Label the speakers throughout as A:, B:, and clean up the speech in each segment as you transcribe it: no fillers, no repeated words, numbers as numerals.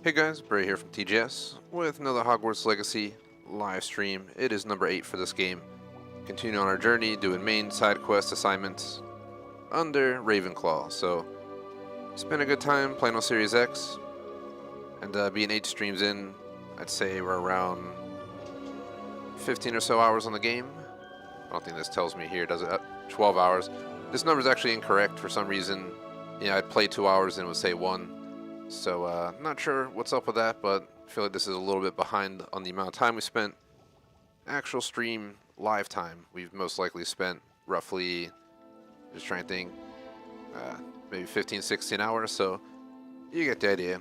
A: Hey guys, Bray here from TGS with another Hogwarts Legacy live stream. It is number 8 for this game. Continue on our journey, doing main side quest assignments under Ravenclaw. So, it's been a good time playing on Series X, and being 8 streams in, I'd say we're around 15 or so hours on the game. I don't think this tells me here, does it? 12 hours. This number is actually incorrect for some reason. I'd play 2 hours and it would say 1. So, not sure what's up with that, but I feel like this is a little bit behind on the amount of time we spent. Actual stream live time, we've most likely spent roughly, just trying to think, maybe 15, 16 hours, so you get the idea.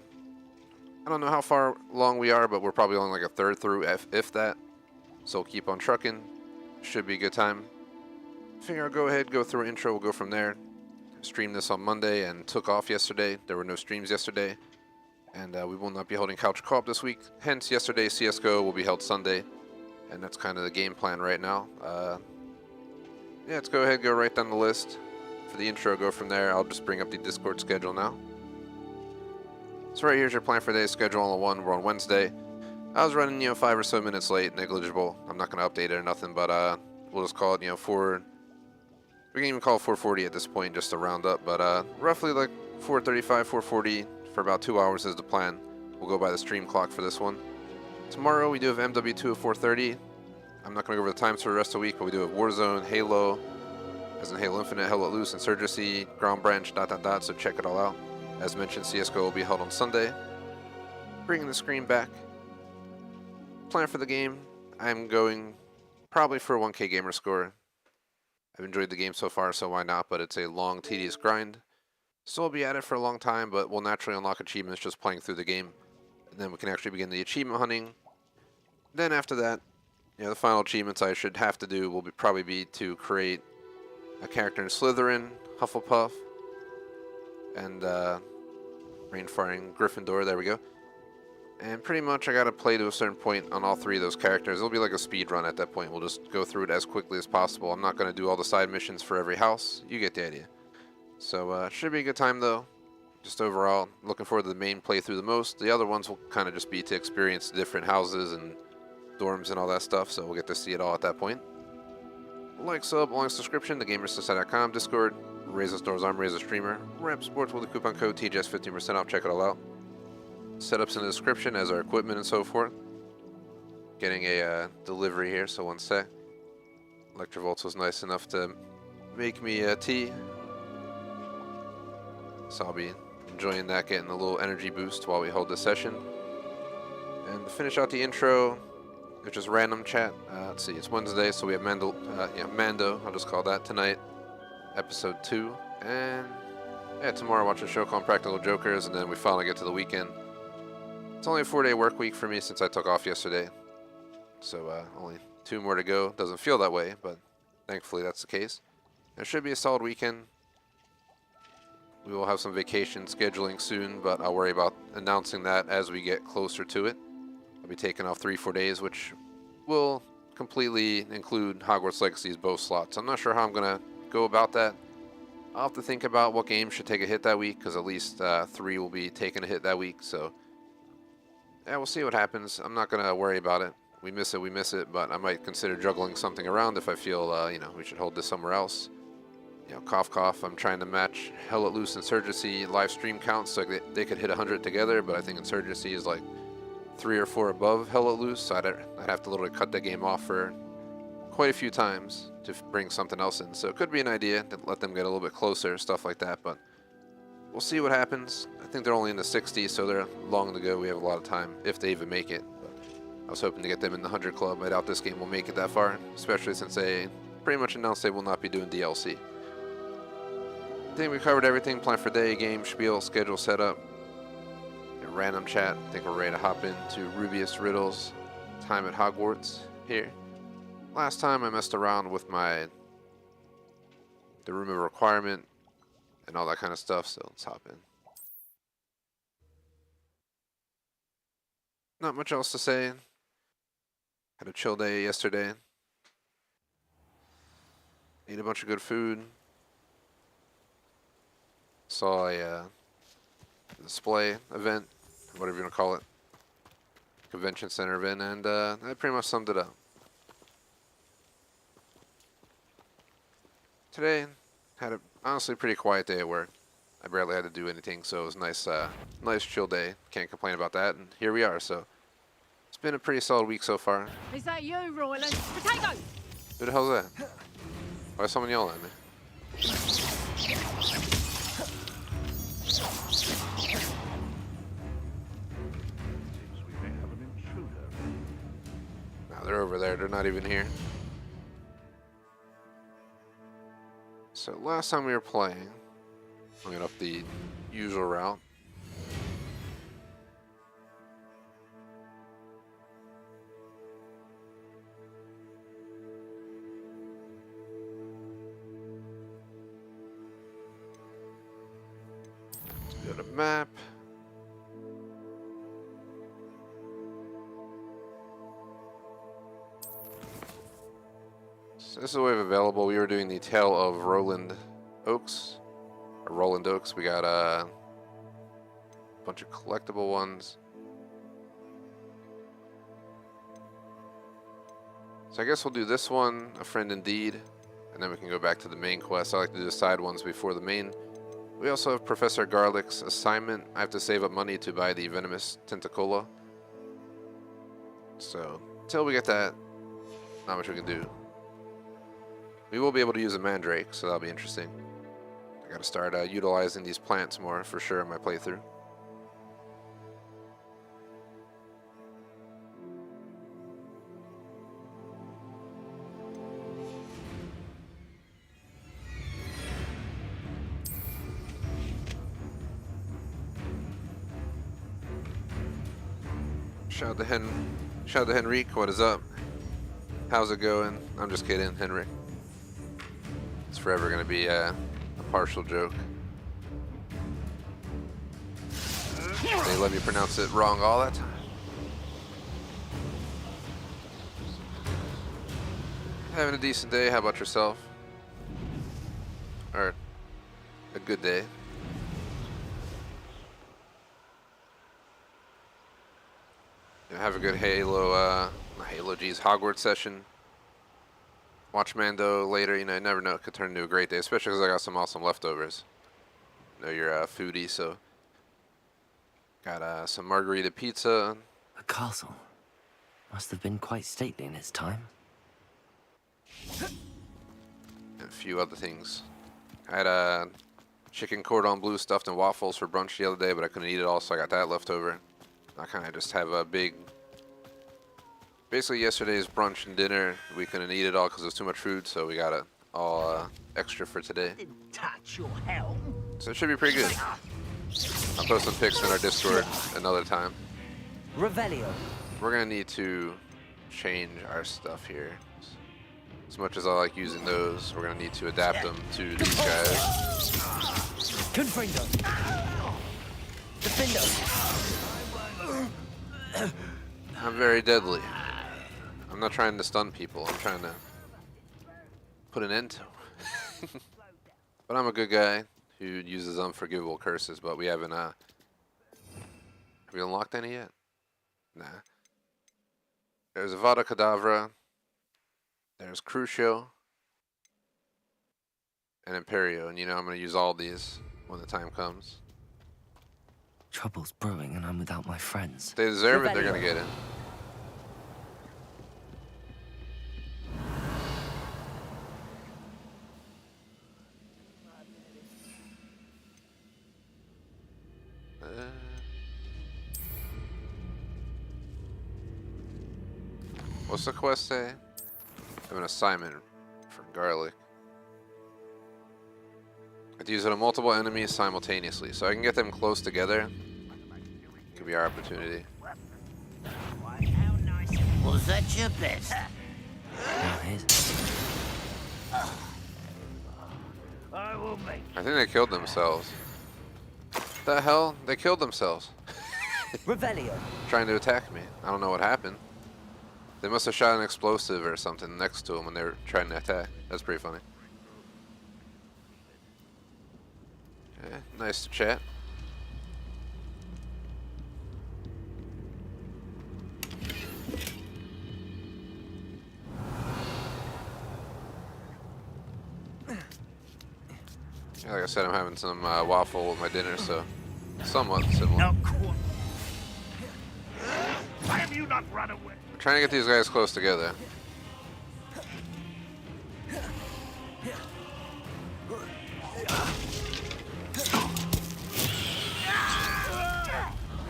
A: I don't know how far along we are, but we're probably only like a third through, if that. So we'll keep on trucking. Should be a good time. Figure I'll go ahead, go through an intro, we'll go from there. Streamed this on Monday and took off yesterday. There were no streams yesterday, and we will not be holding Couch Co-op this week. Hence, yesterday's CSGO will be held Sunday, and that's kind of the game plan right now. Yeah, let's go ahead, go right down the list. For the intro, go from there. I'll just bring up the Discord schedule now. So right here's your plan for today's schedule on the one. We're on Wednesday. I was running, 5 or so minutes late, negligible. I'm not going to update it or nothing, but we'll just call it, 4. We can even call it 4:40 at this point, just to round up. But roughly like 4:35, 4:40 for about 2 hours is the plan. We'll go by the stream clock for this one. Tomorrow we do have MW2 at 4:30. I'm not going to go over the times for the rest of the week, but we do have Warzone, Halo, as in Halo Infinite, Halo Let Loose, Insurgency, Ground Branch, ... So check it all out. As mentioned, CSGO will be held on Sunday. Bringing the screen back. Plan for the game, I'm going probably for a 1K gamer score. I've enjoyed the game so far, so why not? But it's a long, tedious grind. So we'll be at it for a long time, but we'll naturally unlock achievements just playing through the game. And then we can actually begin the achievement hunting. Then after that, the final achievements I should have to do will probably be to create a character in Slytherin, Hufflepuff, and Rainfaring Gryffindor. There we go. And pretty much I gotta play to a certain point on all 3 of those characters. It'll be like a speed run at that point. We'll just go through it as quickly as possible. I'm not gonna do all the side missions for every house. You get the idea. So should be a good time though. Just overall, looking forward to the main playthrough the most. The other ones will kind of just be to experience different houses and dorms and all that stuff. So we'll get to see it all at that point. Like, sub, long subscription, thegamersociety.com, Discord, Razer Stores, I'm Razer Streamer, Rep Sports with the coupon code TGS 15% off. Check it all out. Setups in the description as our equipment and so forth. Getting a delivery here, so one sec. Electrovolts was nice enough to make me a tea. So I'll be enjoying that, getting a little energy boost while we hold this session. And to finish out the intro, it's just random chat. Let's see, it's Wednesday, so we have Mando, I'll just call that tonight. Episode 2. And yeah, tomorrow watch a show called Practical Jokers, and then we finally get to the weekend. It's only a 4-day work week for me since I took off yesterday. So only 2 more to go. Doesn't feel that way, but thankfully that's the case. It should be a solid weekend. We will have some vacation scheduling soon, but I'll worry about announcing that as we get closer to it. I'll be taking off 3-4 days, which will completely include Hogwarts Legacy's both slots. I'm not sure how I'm going to go about that. I'll have to think about what games should take a hit that week, because at least 3 will be taking a hit that week, so yeah, we'll see what happens. I'm not going to worry about it. We miss it, but I might consider juggling something around if I feel, we should hold this somewhere else. Cough, cough, I'm trying to match Hell Let Loose Insurgency live stream counts so they could hit 100 together, but I think Insurgency is like 3 or 4 above Hell Let Loose, so I'd have to literally cut that game off for quite a few times to bring something else in. So it could be an idea to let them get a little bit closer, stuff like that, but we'll see what happens. I think they're only in the 60s, so they're long to go. We have a lot of time, if they even make it. But I was hoping to get them in the 100 club. I doubt this game will make it that far, especially since they pretty much announced they will not be doing DLC. I think we covered everything. Plan for day, game, spiel, schedule setup, random chat. I think we're ready to hop into Rubius Riddle's time at Hogwarts here. Last time I messed around with the room of requirement and all that kind of stuff, so let's hop in. Not much else to say. Had a chill day yesterday. Ate a bunch of good food. Saw a display event whatever you want to call it, convention center event, and that pretty much summed it up. Today, had a honestly pretty quiet day at work. I barely had to do anything, so it was nice, nice chill day. Can't complain about that, and here we are. So it's been a pretty solid week so far.
B: Is that you, Royland? Potato!
A: Who the hell's that? Why is someone yelling at me? No, they're over there. They're not even here. So last time we were playing, we went up the usual route. Go to map. So this is what we have available. We were doing the Tale of Roland Oaks. Or Roland Oaks. We got a bunch of collectible ones. So I guess we'll do this one, A Friend Indeed, and then we can go back to the main quest. I like to do the side ones before the main. We also have Professor Garlick's assignment. I have to save up money to buy the Venomous Tentacola. So until we get that, not much we can do. We will be able to use a Mandrake, so that'll be interesting. I gotta start utilizing these plants more for sure in my playthrough. Shout out to Henrique, what is up? How's it going? I'm just kidding, Henrik. It's forever gonna be a partial joke. They let me pronounce it wrong all that time. Having a decent day, how about yourself? Or a good day? Have a good Halo, not Halo, geez, Hogwarts session. Watch Mando later, you know, you never know, it could turn into a great day, especially because I got some awesome leftovers. I know you're a foodie, so got some margarita pizza.
C: A castle must have been quite stately in its time.
A: And a few other things. I had a chicken cordon bleu stuffed in waffles for brunch the other day, but I couldn't eat it all, so I got that left over. I kind of just have a big... Basically, yesterday's brunch and dinner, we couldn't eat it all because it was too much food, so we got it all extra for today.
B: Didn't touch your helm.
A: So it should be pretty good. I'll post some pics in our Discord another time.
C: Revelio.
A: We're going to need to change our stuff here. As much as I like using those, we're going to need to adapt them to these guys.
C: Confringo. Defendo.
A: I'm very deadly. I'm not trying to stun people. I'm trying to put an end to them. But I'm a good guy who uses unforgivable curses, but we haven't, have we unlocked any yet? Nah. There's Avada Kedavra. There's Crucio. And Imperio. And you know I'm going to use all these when the time comes.
C: Trouble's brewing and I'm without my friends.
A: If they deserve it, they're going to get it. What's the quest say? I have an assignment for Garlic. I have to use it on multiple enemies simultaneously, so I can get them close together. Could be our opportunity.
B: Was that your best?
C: Now here's...
A: I think they killed themselves. The hell? They killed themselves.
C: Revelio.
A: Trying to attack me. I don't know what happened. They must have shot an explosive or something next to them when they were trying to attack. That's pretty funny. Yeah, nice to chat. Yeah, like I said, I'm having some waffle with my dinner, so somewhat similar.
D: Now, why have you not run away?
A: I'm trying to get these guys close together.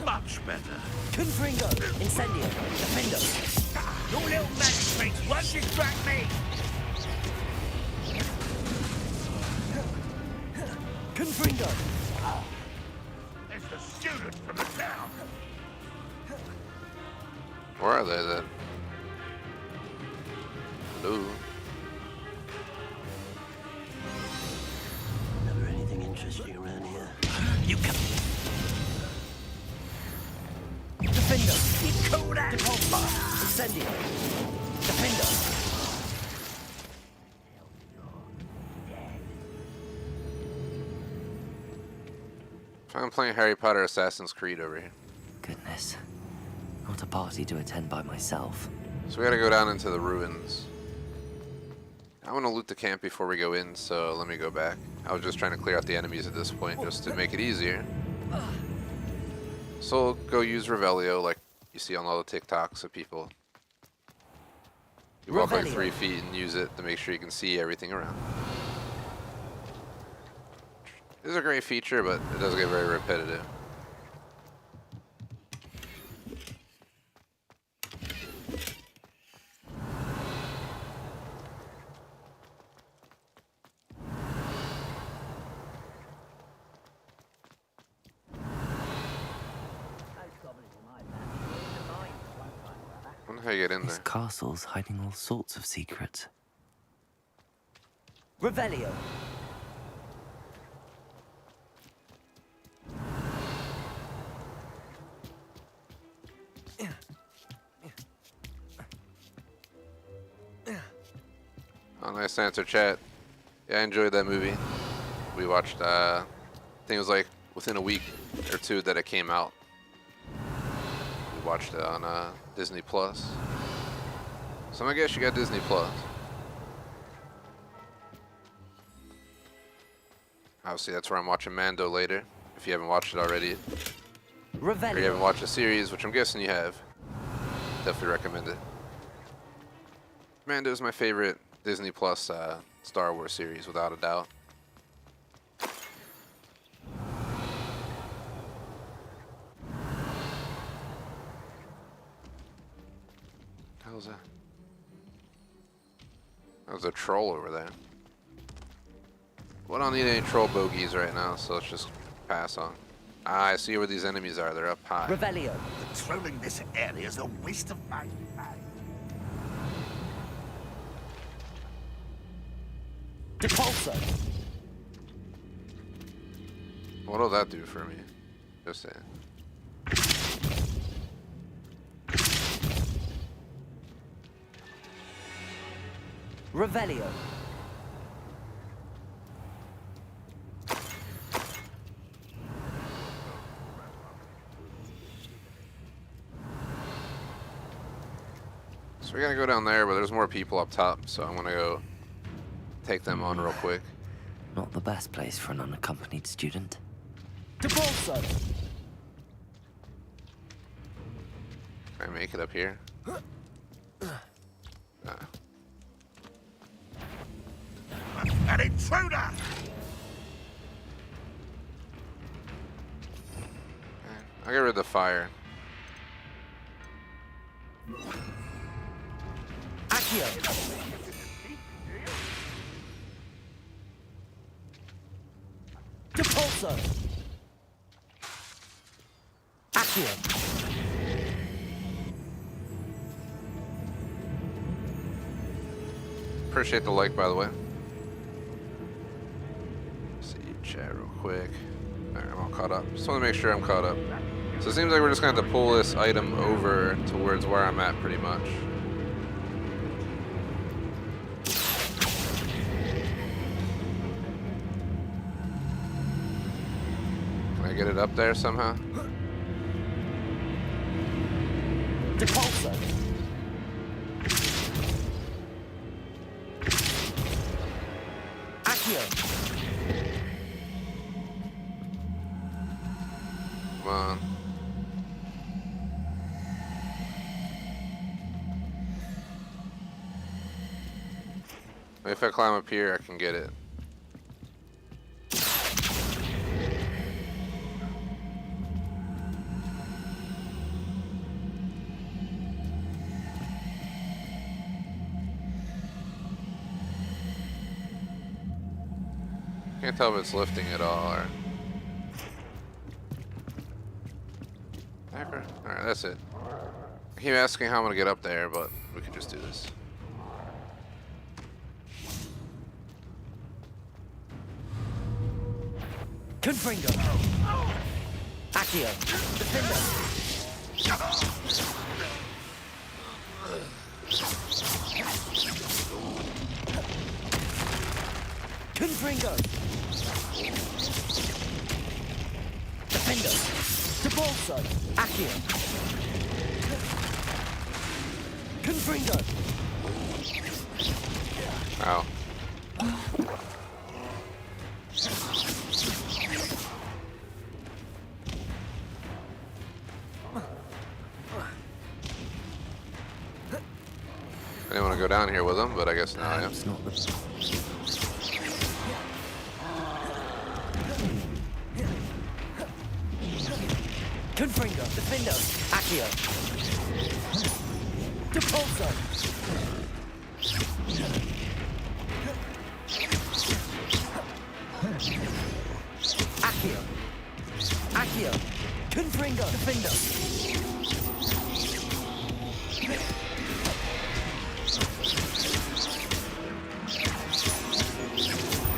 D: Much better.
C: Confringo! Incendio! Defendo!
D: Your little magic tricks won't distract me.
C: Confringo!
D: It's the student from the town.
A: Where are they then? Hello.
C: Never anything interesting around here.
D: You can
C: Defendo!
D: be cool that.
C: Incendio! Defendo!
A: I'm playing Harry Potter Assassin's Creed over here.
C: Goodness. Not a party to attend by myself.
A: So we gotta go down into the ruins. I want to loot the camp before we go in, so let me go back. I was just trying to clear out the enemies at this point, just to make it easier. So go use Revelio, like you see on all the TikToks of people. You walk like
C: Revelio.
A: 3 feet and use it to make sure you can see everything around. It is a great feature, but it does get very repetitive. I wonder how you get in
C: This
A: there.
C: castle's hiding all sorts of secrets. Revelio!
A: Oh, nice answer, chat. Yeah, I enjoyed that movie. We watched, I think it was like within a week or two that it came out. We watched it on Disney Plus. So I guess you got Disney Plus. Obviously, that's where I'm watching Mando later. If you haven't watched it already, or you haven't
C: Revelio!
A: watched the series, which I'm guessing you have, definitely recommend it. Mando is my favorite Disney Plus Star Wars series, without a doubt. What was that? That was a troll over there. Well, I don't need any troll bogeys right now, so let's just pass on. Ah, I see where these enemies are. They're up high.
C: Revelio!
D: Patrolling this area is a waste of my time.
C: Depulso!
A: What'll that do for me? Just saying.
C: Revelio!
A: So we're gonna go down there, but there's more people up top, so I'm gonna go take them on real quick.
C: Not the best place for an unaccompanied student.
D: Depulso!
A: Can I make it up here?
D: An intruder!
A: I'll get rid of the fire.
C: Accio! Depulso! Accio!
A: Appreciate the like, by the way. See chat real quick. Alright, I'm all caught up. Just want to make sure I'm caught up. So it seems like we're just going to have to pull this item over towards where I'm at, pretty much. Can I get it up there somehow?
C: Depulso! Accio!
A: If I climb up here, I can get it. Can't tell if it's lifting at all or... Alright, that's it. I keep asking how I'm gonna get up there, but we can just do this.
C: Confringo. Accio. Defender. Confringo. Defender. Debolso. Accio. Confringo.
A: Ow. I didn't want to go down here with him, but I guess now I am.
C: It's not the... Confringo, Defendo, Accio. Depulso. Accio. Accio. Confringo, Defendo.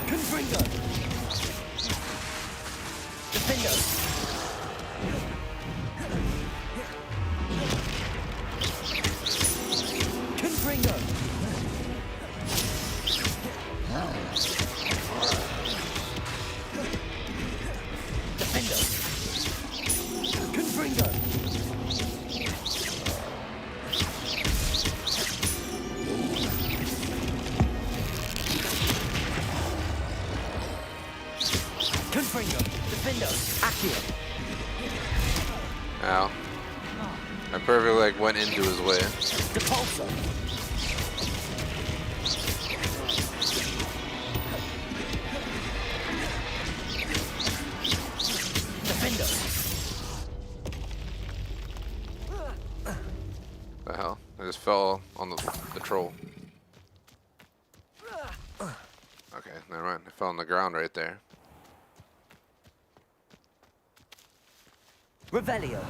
C: Confringo. Defendo. Confringo. Defendo. Confringo. Confringo. Defendo. Accio.
A: Ow. I perfectly like went into his way.
C: Depulso. Defendo.
A: The hell? I just fell on the troll. Okay, never mind. I fell on the ground right there.
C: Revelio.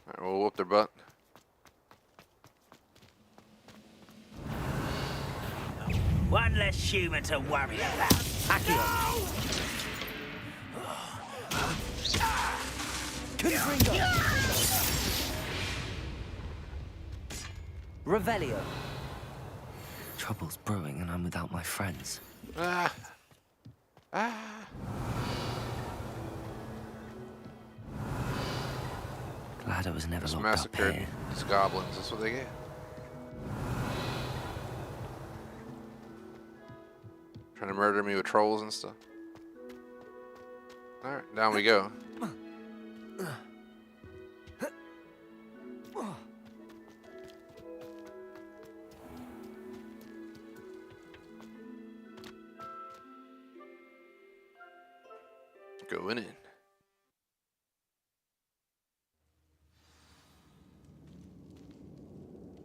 A: Alright, we'll whoop their butt.
B: One less human to worry about.
C: Accio. Confringo. Revelio. Trouble's brewing and I'm without my friends.
A: Ah! Ah!
C: Glad I was never
A: Just
C: locked up
A: massacred
C: here.
A: these goblins. That's what they get. Trying to murder me with trolls and stuff. Alright, down we go. Going in.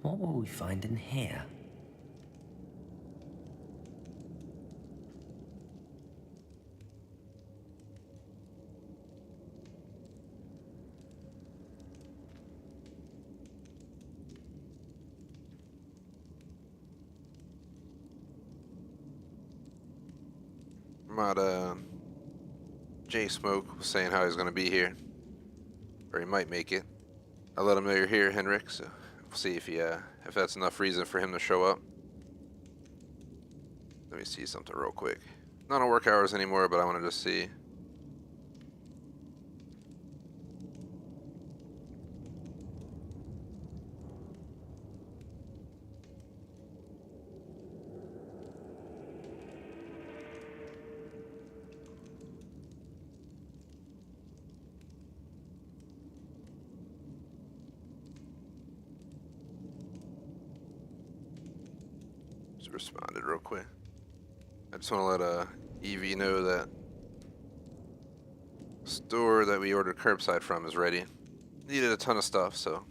C: What will we find in here?
A: J Smoke was saying how he's gonna be here, or he might make it. I let him know you're here, Henrik. So we'll see if if that's enough reason for him to show up. Let me see something real quick. Not on work hours anymore, but I want to just see. responded real quick. I just want to let Evie know that store that we ordered curbside from is ready. Needed a ton of stuff, so.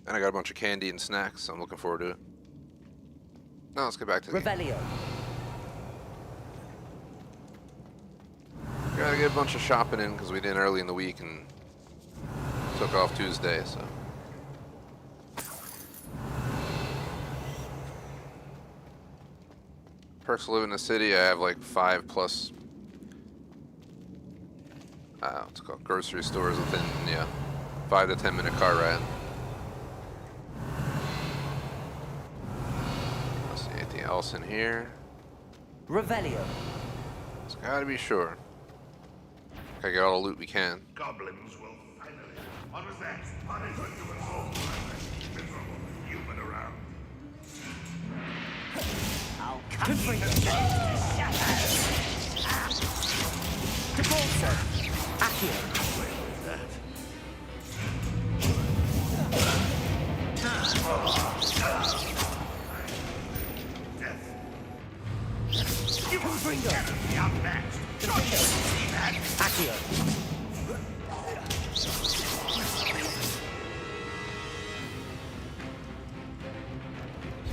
A: And I got a bunch of candy and snacks, so I'm looking forward to it. Now let's get back to the game.
E: Revelio.
A: Gotta get a bunch of shopping in because we did early in the week and took off Tuesday, so. Perks of living in the city, I have like 5+ what's it called, grocery stores within, 5 to 10 minute car ride. Let's see anything else in here.
E: Revelio.
A: It's gotta be sure. Gotta get all the loot we can.
D: Goblins will finally understand punishment to an all miserable human around.
B: I'll cut you to shatters.
E: Depulso. Accio. Confringo.
D: Be outmatched. See that?
E: Accio.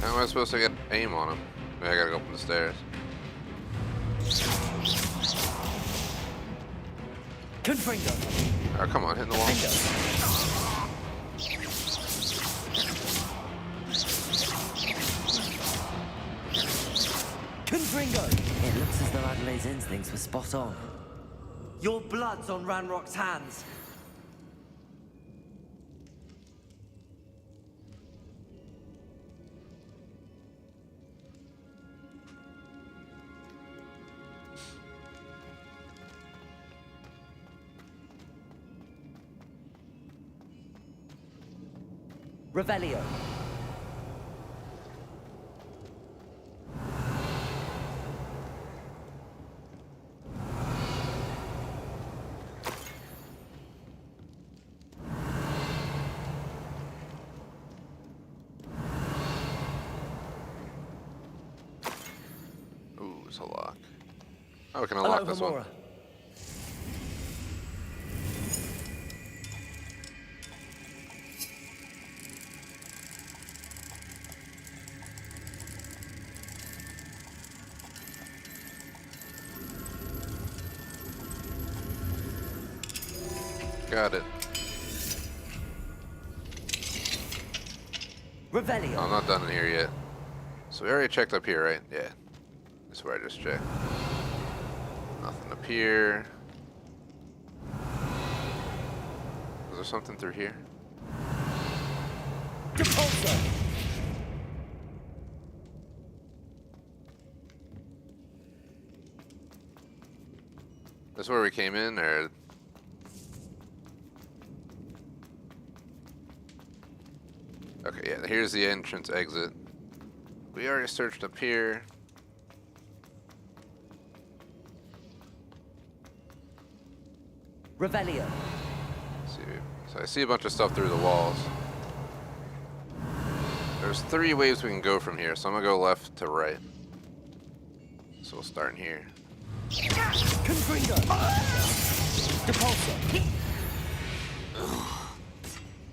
A: How am I supposed to get aim on him? Maybe I gotta go up the stairs.
E: Confringo.
A: Oh, come on, hitting the wall.
E: Confringo.
C: It looks as though Adelaide's instincts were spot on.
E: Your blood's on Ranrock's hands. Revelio.
A: Ooh, it's a lock. Oh, we can unlock
E: Hello,
A: this one.
E: Hamura.
A: Got it.
E: Revelio.
A: I'm not done in here yet. So we already checked up here, right? Yeah. That's where I just checked. Nothing up here. Is there something through here?
E: Depulso.
A: This where we came in, or? Okay, yeah, here's the entrance exit. We already searched up here.
E: Revelio.
A: See, so I see a bunch of stuff through the walls. There's 3 ways we can go from here, so I'm gonna go left to right. So we'll start in here.
E: Confringo. Depulso.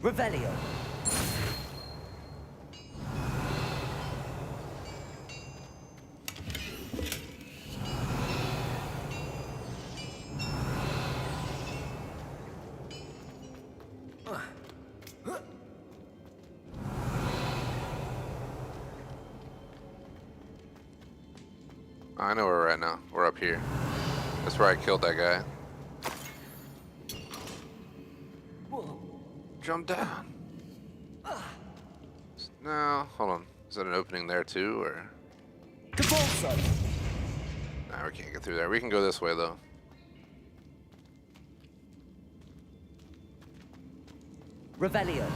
E: Revelio.
A: I know where we're at now. We're up here. That's where I killed that guy. Jump down. No, hold on. Is that an opening there too, or?
E: Depulso.
A: Nah, we can't get through there. We can go this way though.
E: Revelio.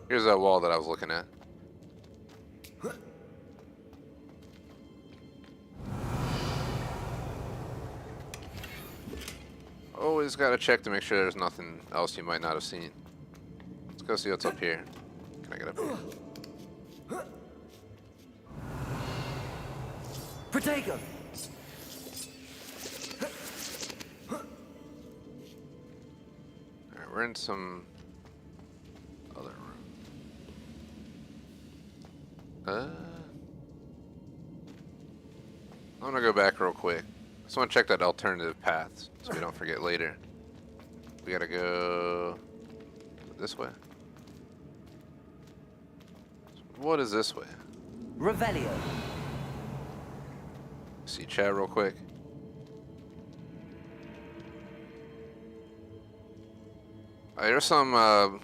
A: Here's that wall that I was looking at. Oh always gotta check to make sure there's nothing else you might not have seen. Let's go see what's up here. Can I get up here?
E: Protego.
A: Alright, we're in some other room. I'm gonna go back real quick. Just want to check that alternative path so we don't forget later. We gotta go this way. What is this way?
E: Revelio.
A: See chat real quick. There's some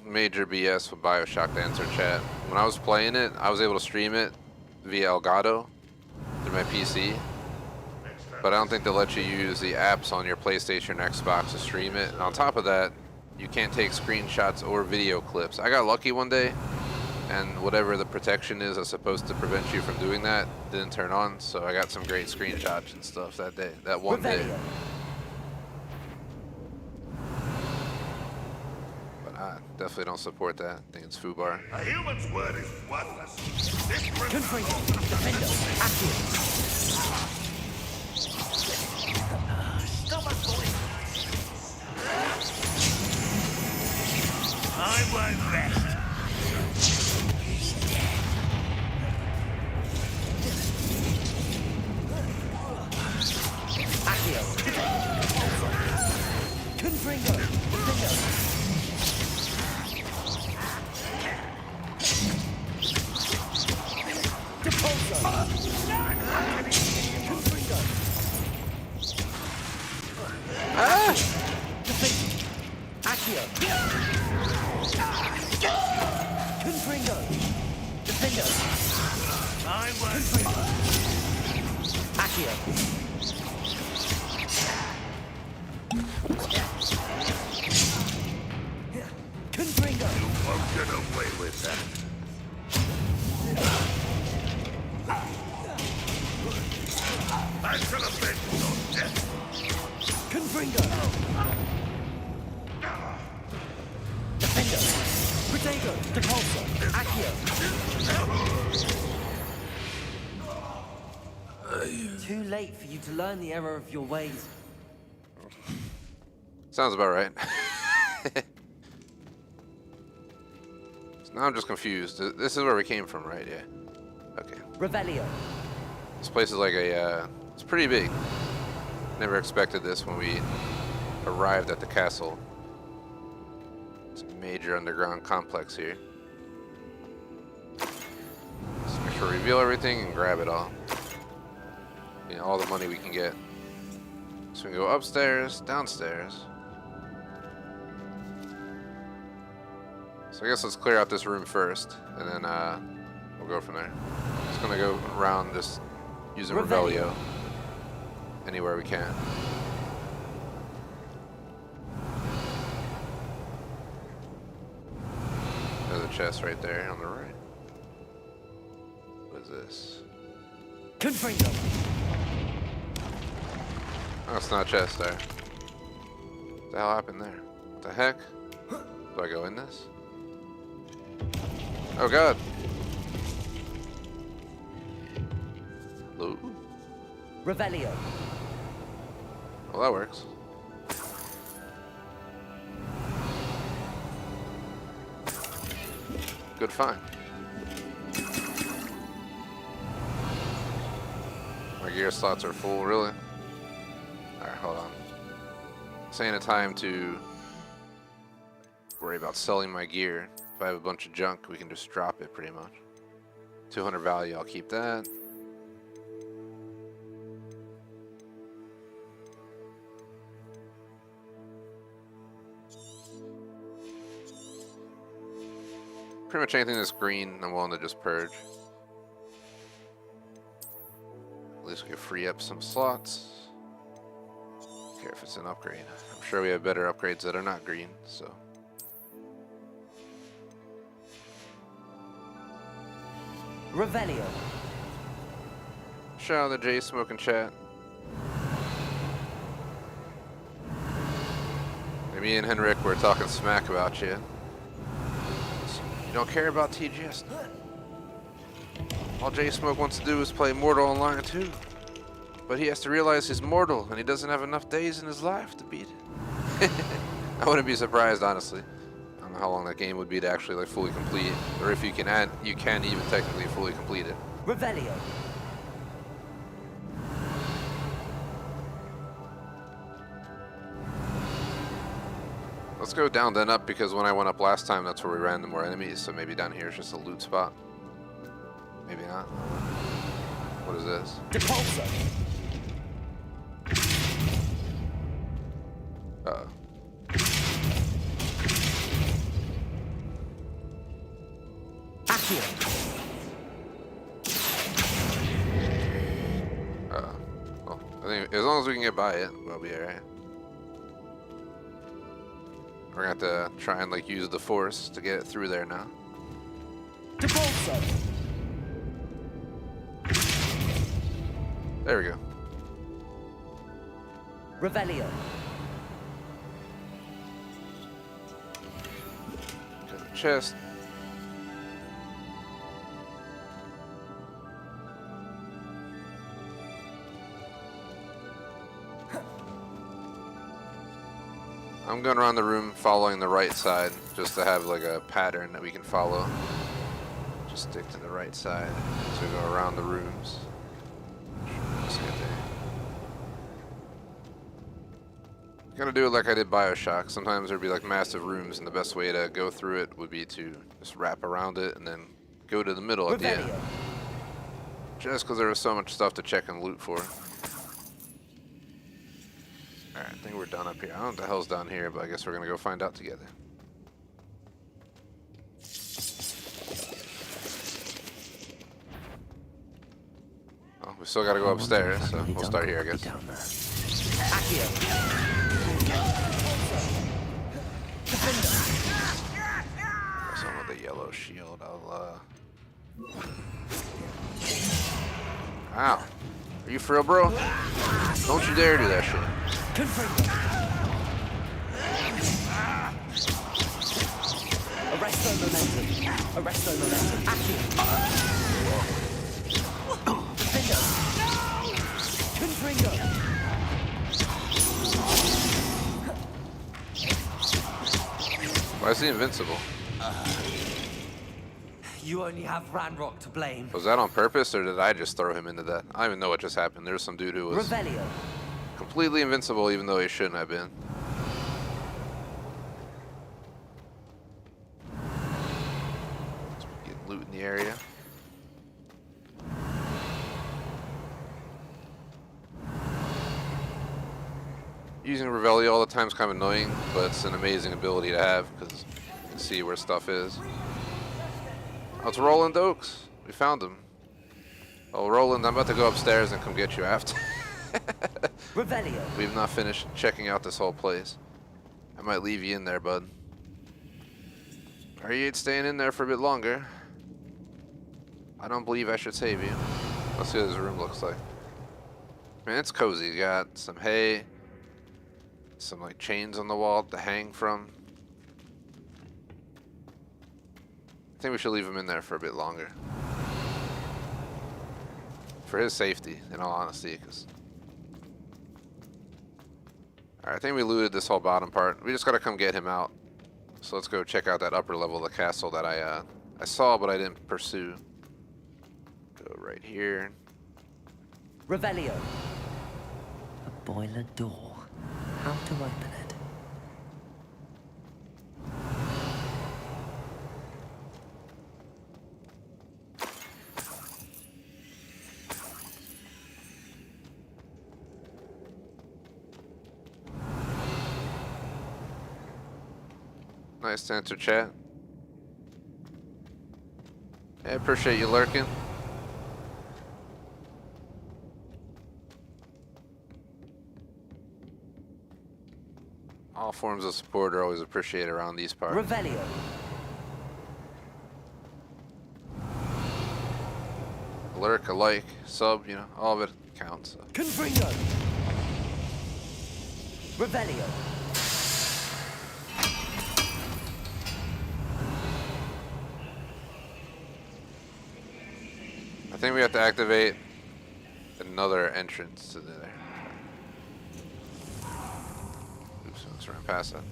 A: major BS with BioShock to answer chat. When I was playing it, I was able to stream it via Elgato through my PC. But I don't think they'll let you use the apps on your PlayStation or Xbox to stream it. And on top of that, you can't take screenshots or video clips. I got lucky one day, and whatever the protection is that's supposed to prevent you from doing that didn't turn on. So I got some great screenshots and stuff that day, that one day. But I definitely don't support that. I think it's FUBAR.
D: A human's word is worthless. This
E: Confringo. Defendo. Accio.
B: Stop us, boys. I won't rest.
E: Accio. Confringo. Defendo. Depulso. Confringo.
A: Ah!
E: Defend. Accio. Confringo. Defendo.
B: I won't.
E: Accio. Confringo.
D: won't get away with that. I shall avenge your death.
E: Confringo. Defendo. Protego. Depulso. Accio. Too late for you to learn the error of your ways.
A: Sounds about right. So now I'm just confused. This is where we came from, right? Yeah. Okay.
E: Revelio.
A: This place is like a, it's pretty big. Never expected this when we arrived at the castle. It's a major underground complex here. Let's make sure we reveal everything and grab it all. You know, all the money we can get. So we go upstairs, downstairs. So I guess let's clear out this room first, and then we'll go from there. Just gonna go around just using Revelio anywhere we can. There's a chest right there on the right. What is this?
E: Confringo.
A: Oh, it's not a chest there. What the hell happened there? What the heck? Do I go in this? Oh god. Hello?
E: Revelio.
A: Well, that works. Good find. My gear slots are full, really? Alright, hold on. This ain't a time to worry about selling my gear. If I have a bunch of junk, we can just drop it pretty much. 200 value, I'll keep that. Pretty much anything that's green, I'm willing to just purge. At least we can free up some slots. Don't care if it's an upgrade. I'm sure we have better upgrades that are not green, so.
E: Revelio.
A: Shout out to Jay smoking chat. Me and Henrik were talking smack about you. You don't care about TGS. All J Smoke wants to do is play Mortal Online too. But he has to realize he's mortal and he doesn't have enough days in his life to beat it. I wouldn't be surprised, honestly. I don't know how long that game would be to actually like fully complete, or if you can even technically fully complete it.
E: Revelio.
A: Let's go down then up, because when I went up last time, that's where we ran into more enemies. So maybe down here is just a loot spot. Maybe not. What is this?
E: Depulso.
A: Uh-oh.
E: Accio.
A: Well, I think as long as we can get by it, we'll be alright. We're gonna have to try and like use the force to get it through there now.
E: Depulso.
A: There we go.
E: Revelio.
A: Got the chest. I'm going around the room following the right side, just to have like a pattern that we can follow. Just stick to the right side as we go around the rooms. Let's get there. Gonna do it like I did BioShock. Sometimes there'd be like massive rooms, and the best way to go through it would be to just wrap around it and then go to the middle at the end. Just because there was so much stuff to check and loot for. Alright, I think we're done up here. I don't know what the hell's down here, but I guess we're gonna go find out together. Oh, we still gotta go upstairs, so we'll start here, I guess. Someone with a yellow shield, I'll Ow. Are you for real, bro? Don't you dare do that shit.
E: Arresto momentum. Arresto momentum. Accio. Defender. Confringo.
A: Why is he invincible?
E: You only have Ranrock to blame.
A: Was that on purpose, or did I just throw him into that? I don't even know what just happened. There's some dude who was
E: Revelio.
A: completely invincible, even though he shouldn't have been. Get loot in the area. Using Revelio all the time is kind of annoying, but it's an amazing ability to have because you can see where stuff is. Oh, it's Roland Oaks. We found him. Oh, Roland, I'm about to go upstairs and come get you after.
E: Revelio.
A: We've not finished checking out this whole place. I might leave you in there, bud. Are you staying in there for a bit longer? I don't believe I should save you. Let's see what this room looks like. Man, it's cozy. You got some hay, some like chains on the wall to hang from. I think we should leave him in there for a bit longer. For his safety, in all honesty, because... Alright, I think we looted this whole bottom part. We just gotta come get him out. So let's go check out that upper level of the castle that I saw, but I didn't pursue. Go right here.
E: Revelio.
C: A boiler door. How to open it?
A: Nice to enter chat. Yeah, appreciate you lurking. All forms of support are always appreciated around these parts.
E: Revelio.
A: A lurk, a like, sub, you know, all of it counts. So.
E: Confringo. Revelio.
A: think we have to activate another entrance to there. Oops, let's run past that.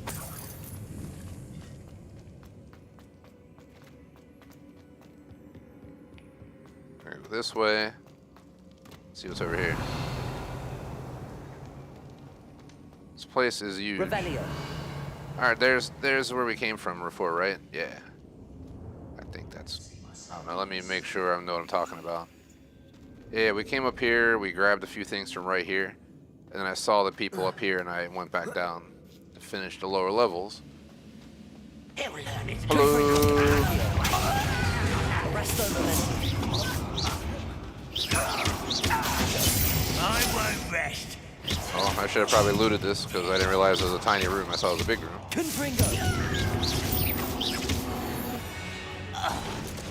A: We're gonna go this way. See what's over here. This place is huge.
E: Revelio.
A: Alright, there's where we came from before, right? Yeah. I think that's... I don't know, let me make sure I know what I'm talking about. Yeah, we came up here, we grabbed a few things from right here, and then I saw the people up here and I went back down to finish the lower levels. Hello!
B: I won't rest.
A: Oh, I should have probably looted this because I didn't realize it was a tiny room. I saw it was a big room.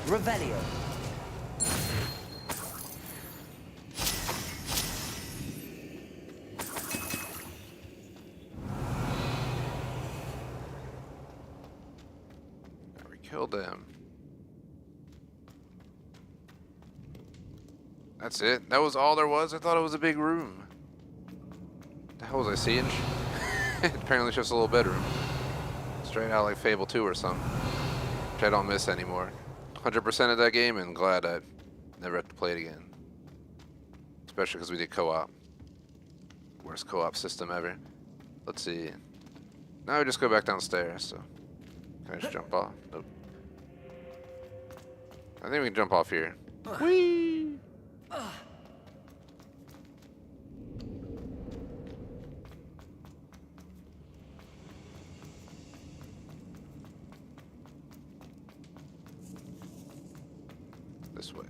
E: Revelio.
A: We killed them. That's it? That was all there was? I thought it was a big room. The hell was I seeing? Apparently it's just a little bedroom. Straight out like Fable 2 or something. Which I don't miss anymore. 100% of that game and glad I never have to play it again. Especially because we did co-op. Worst co-op system ever. Let's see. Now we just go back downstairs, so. Can I just jump off? Nope. I think we can jump off here. Whee! This way.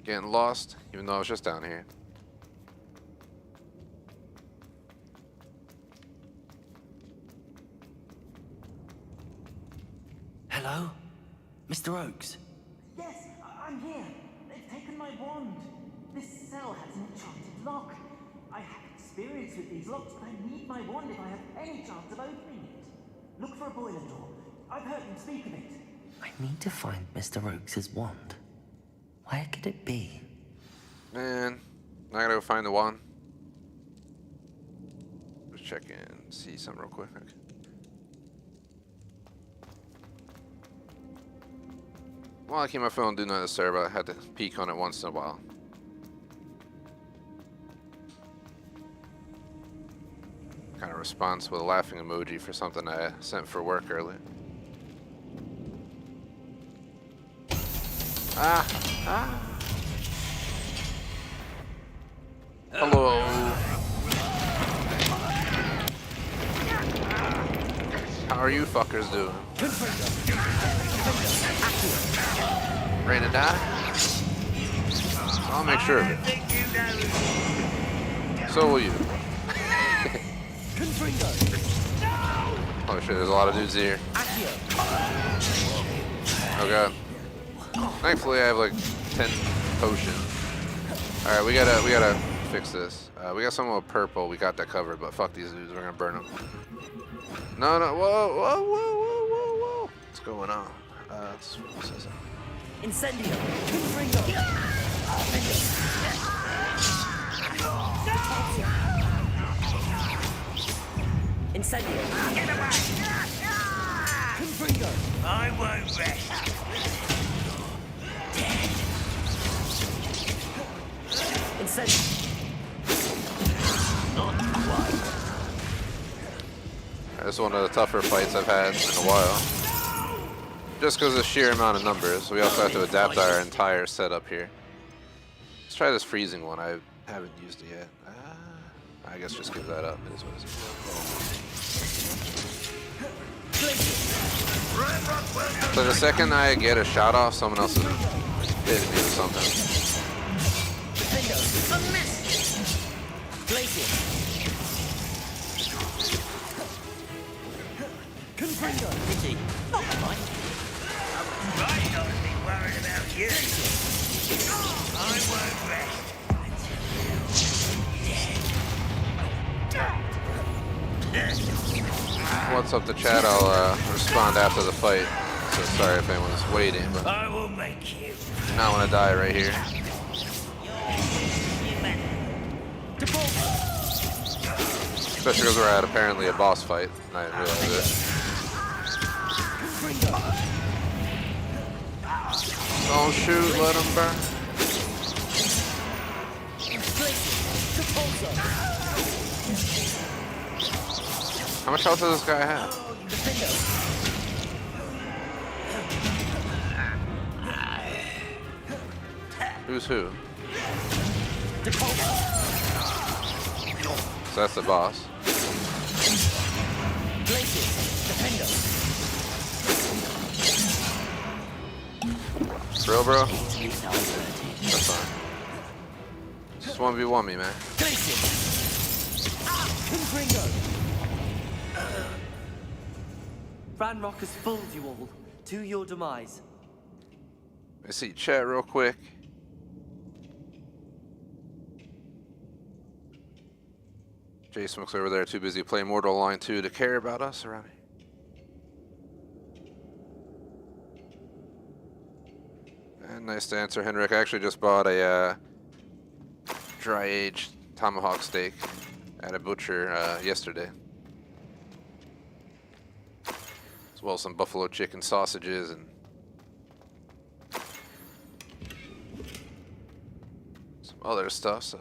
A: Getting lost, even though I was just down here.
C: Hello? Mr. Oakes?
F: Yes, I'm here. They've taken my wand. This cell has an enchanted lock. I have experience with these locks, but I need my wand if I have any chance of opening it. Look for a boiler door. I've heard them speak of it.
C: I need to find Mr. Oakes' wand. Where could it be?
A: Man, I gotta go find the wand. Just check in, see something real quick. Well, I keep my phone do not disturb, but I had to peek on it once in a while. Kind of response with a laughing emoji for something I sent for work earlier. Hello. How are you fuckers doing? Ready to die? I'll make sure of it. So will you. Oh shit, there's a lot of dudes here. Oh god. Thankfully I have like 10 potions. Alright, we gotta fix this. We got someone with purple, we got that covered, but fuck these dudes, we're gonna burn them. No, no, whoa, whoa, whoa, whoa, whoa, whoa. What's going on? What's this?
E: Incendio. Incendio.
B: Get away! I won't rest.
E: Incendio.
B: Not quite.
A: This is one of the tougher fights I've had in a while. Just because of the sheer amount of numbers. We also have to adapt our entire setup here. Let's try this freezing one. I haven't used it yet. I guess just give that up. It is what it is. So the second I get a shot off, someone else is hitting me with something.
B: Right, not to be worried about you. I won't rest.
A: What's up to chat? I'll respond after the fight. So sorry if anyone's waiting, but
B: I will make you.
A: do not want to die right here. Especially because we're at apparently a boss fight. And I didn't realize it. Don't shoot, let him burn. How much health does this guy have? Who's who? So that's the boss. Bro? That's fine. Just 1v1 me, man.
E: Ranrock has fooled you all. To your demise.
A: Let me see chat real quick. Jason looks over there too busy playing Mortal Line 2 to care about us around here. And nice to answer, Henrik. I actually just bought a dry-aged tomahawk steak at a butcher yesterday. As well as some buffalo chicken sausages and some other stuff, so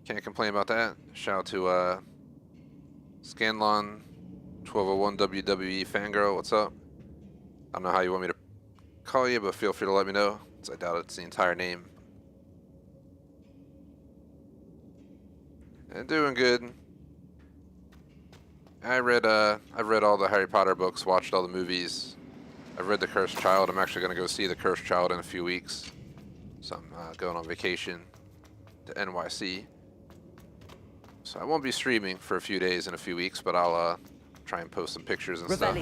A: can't complain about that. Shout out to Scanlon 1201 WWE Fangirl. What's up? I don't know how you want me to call you, but feel free to let me know, because I doubt it's the entire name. And doing good. I've read all the Harry Potter books, watched all the movies. I've read The Cursed Child. I'm actually going to go see The Cursed Child in a few weeks. So I'm going on vacation to NYC. So I won't be streaming for a few days in a few weeks, but I'll try and post some pictures and stuff.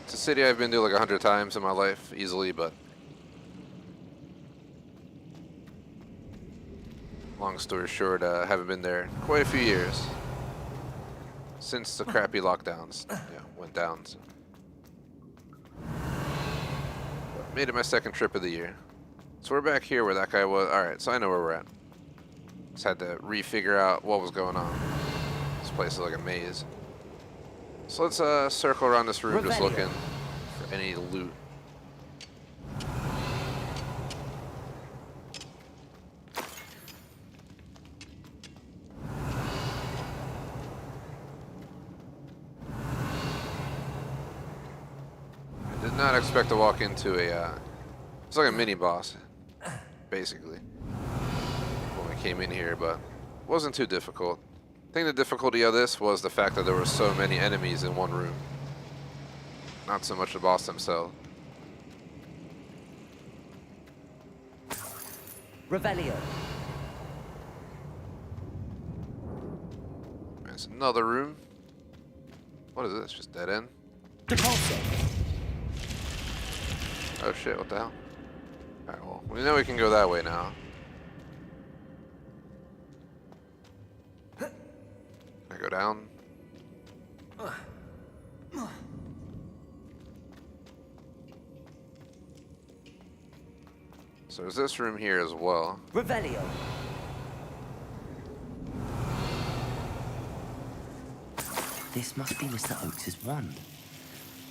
A: It's a city I've been to like 100 times in my life, easily, but long story short, I haven't been there in quite a few years. Since the crappy lockdowns went down. So. But made it my second trip of the year. So we're back here where that guy was. Alright, so I know where we're at. Just had to re-figure out what was going on. This place is like a maze. So let's circle around this room just looking for any loot. I did not expect to walk into a, it's like a mini boss, basically, when we came in here, but it wasn't too difficult. I think the difficulty of this was the fact that there were so many enemies in one room. Not so much the boss himself.
E: Revelio.
A: There's another room. What is this? Just dead end? Oh shit, what the hell? Alright, well, we know we can go that way now. I go down. So there's this room here as well.
E: Revelio.
C: This must be Mr. Oakes' wand.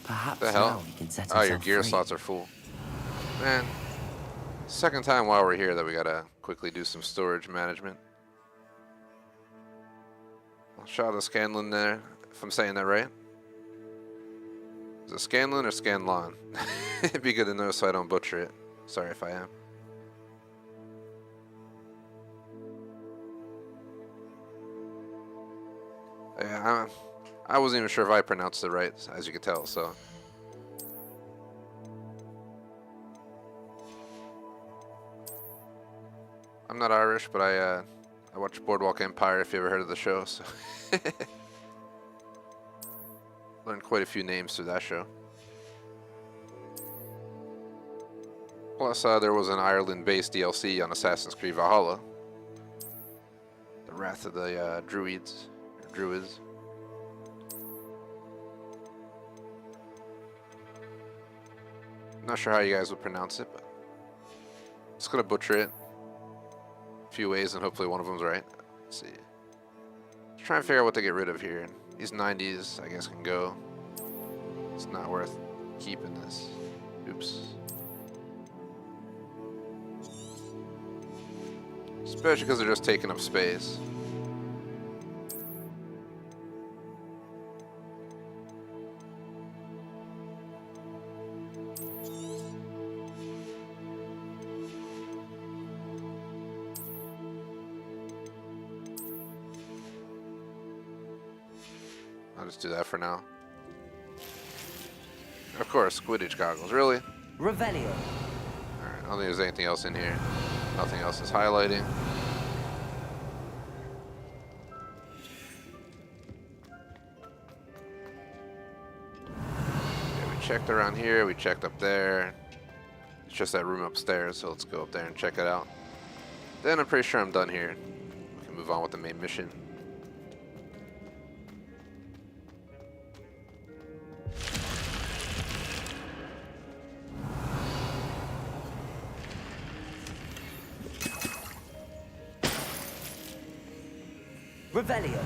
C: Perhaps
A: The hell?
C: now he can set
A: Oh,
C: himself
A: your gear
C: free.
A: slots are full. Man, second time while we're here that we gotta quickly do some storage management. Shout out to Scanlon there, if I'm saying that right. Is it Scanlon or Scanlon? It'd be good to know so I don't butcher it. Sorry if I am. Yeah, I wasn't even sure if I pronounced it right, as you could tell, so. I'm not Irish, but I watch Boardwalk Empire, if you ever heard of the show, so. Learned quite a few names through that show. Plus, there was an Ireland-based DLC on Assassin's Creed Valhalla. The Wrath of the Druids. Not sure how you guys would pronounce it, but just gonna butcher it. a few ways, and hopefully one of them's right. Let's see. Just trying to figure out what to get rid of here. These 90s, I guess, can go. It's not worth keeping this. Oops. Especially because they're just taking up space. I'll just do that for now. Of course, Quidditch goggles. Really?
E: Revelio.
A: Alright, I don't think there's anything else in here. Nothing else is highlighting. Okay, we checked around here, we checked up there. It's just that room upstairs, so let's go up there and check it out. Then I'm pretty sure I'm done here. We can move on with the main mission.
E: Revelio.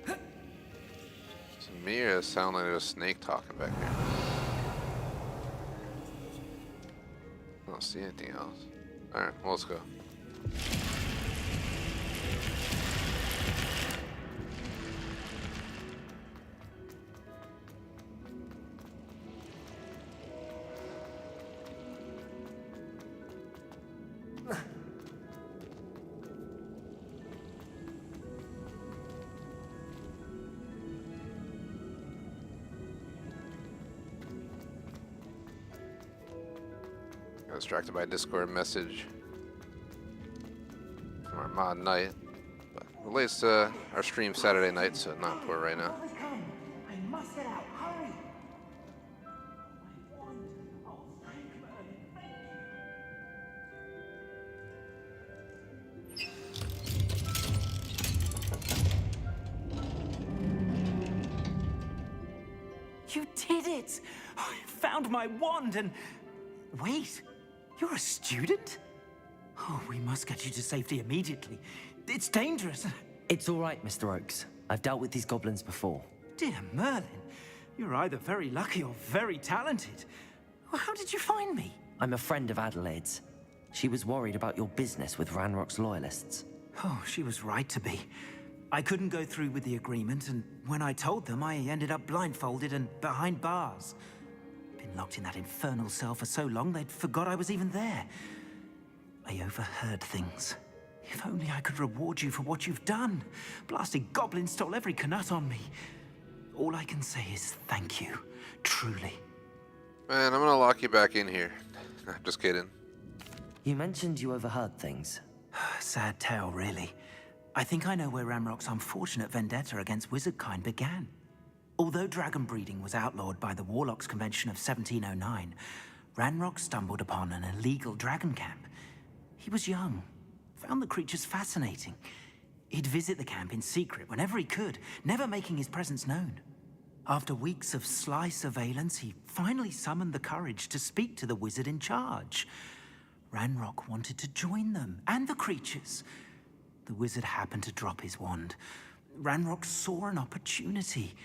A: To me, it sounds like there's a snake talking back here. I don't see anything else. Alright, well, let's go. Got distracted by a Discord message from our mod night, but relates to our stream Saturday night, so not important right now.
F: Here they come. I must get out. Hurry. My wand. Oh, thank Merlin. Thank you. You did it! I found my wand and... Wait, you're a student? Oh, we must get you to safety immediately. It's dangerous.
E: It's all right, Mr. Oakes. I've dealt with these goblins before.
F: Dear Merlin, you're either very lucky or very talented. Well, how did you find me?
E: I'm a friend of Adelaide's. She was worried about your business with Ranrock's loyalists.
F: Oh, she was right to be. I couldn't go through with the agreement, and when I told them, I ended up blindfolded and behind bars. Been locked in that infernal cell for so long, they'd forgot I was even there. I overheard things. If only I could reward you for what you've done. Blasted goblin stole every canut on me. All I can say is thank you, truly.
A: Man, I'm gonna lock you back in here. Just kidding.
E: You mentioned you overheard things.
F: Sad tale, really. I think I know where Ranrock's unfortunate vendetta against wizardkind began. Although dragon breeding was outlawed by the Warlocks Convention of 1709, Ranrock stumbled upon an illegal dragon camp. He was young, found the creatures fascinating. He'd visit the camp in secret whenever he could, never making his presence known. After weeks of sly surveillance, he finally summoned the courage to speak to the wizard in charge. Ranrock wanted to join them, and the creatures. The wizard happened to drop his wand. Ranrock saw an opportunity.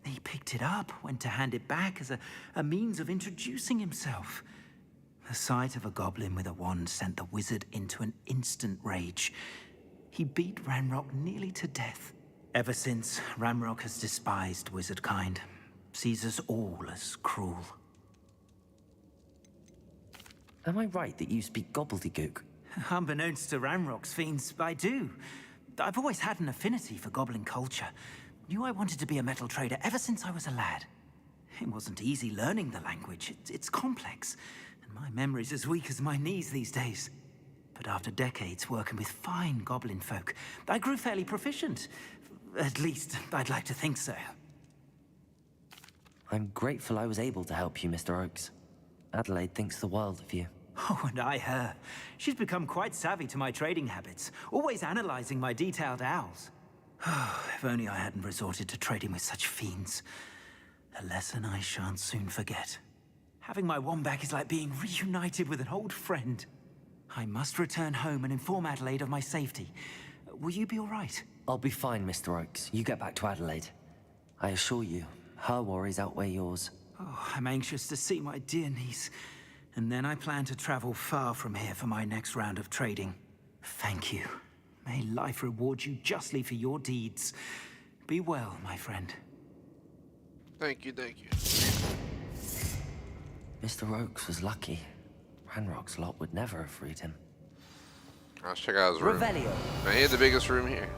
F: He picked it up, went to hand it back as a means of introducing himself. The sight of a goblin with a wand sent the wizard into an instant rage. He beat Ranrock nearly to death. Ever since, Ranrock has despised wizardkind, sees us all as cruel.
E: Am I right that you speak gobbledygook?
F: Unbeknownst to Ranrock's fiends, I do. I've always had an affinity for goblin culture. Knew I wanted to be a metal trader ever since I was a lad. It wasn't easy learning the language. It's complex, and my memory's as weak as my knees these days. But after decades working with fine goblin folk, I grew fairly proficient. At least, I'd like to think so.
E: I'm grateful I was able to help you, Mr. Oakes. Adelaide thinks the world of you.
F: Oh, and I her. She's become quite savvy to my trading habits, always analyzing my detailed owls. If only I hadn't resorted to trading with such fiends. A lesson I shan't soon forget. Having my wand back is like being reunited with an old friend. I must return home and inform Adelaide of my safety. Will you be all right?
E: I'll be fine, Mr. Oakes. You get back to Adelaide. I assure you, her worries outweigh yours.
F: Oh, I'm anxious to see my dear niece. And then I plan to travel far from here for my next round of trading. Thank you. May life reward you justly for your deeds. Be well, my friend.
A: Thank you, thank you.
E: Mr. Oakes was lucky. Ranrock's lot would never have freed him.
A: Let's check out his room.
E: Revelio.
A: Man, he had the biggest room here.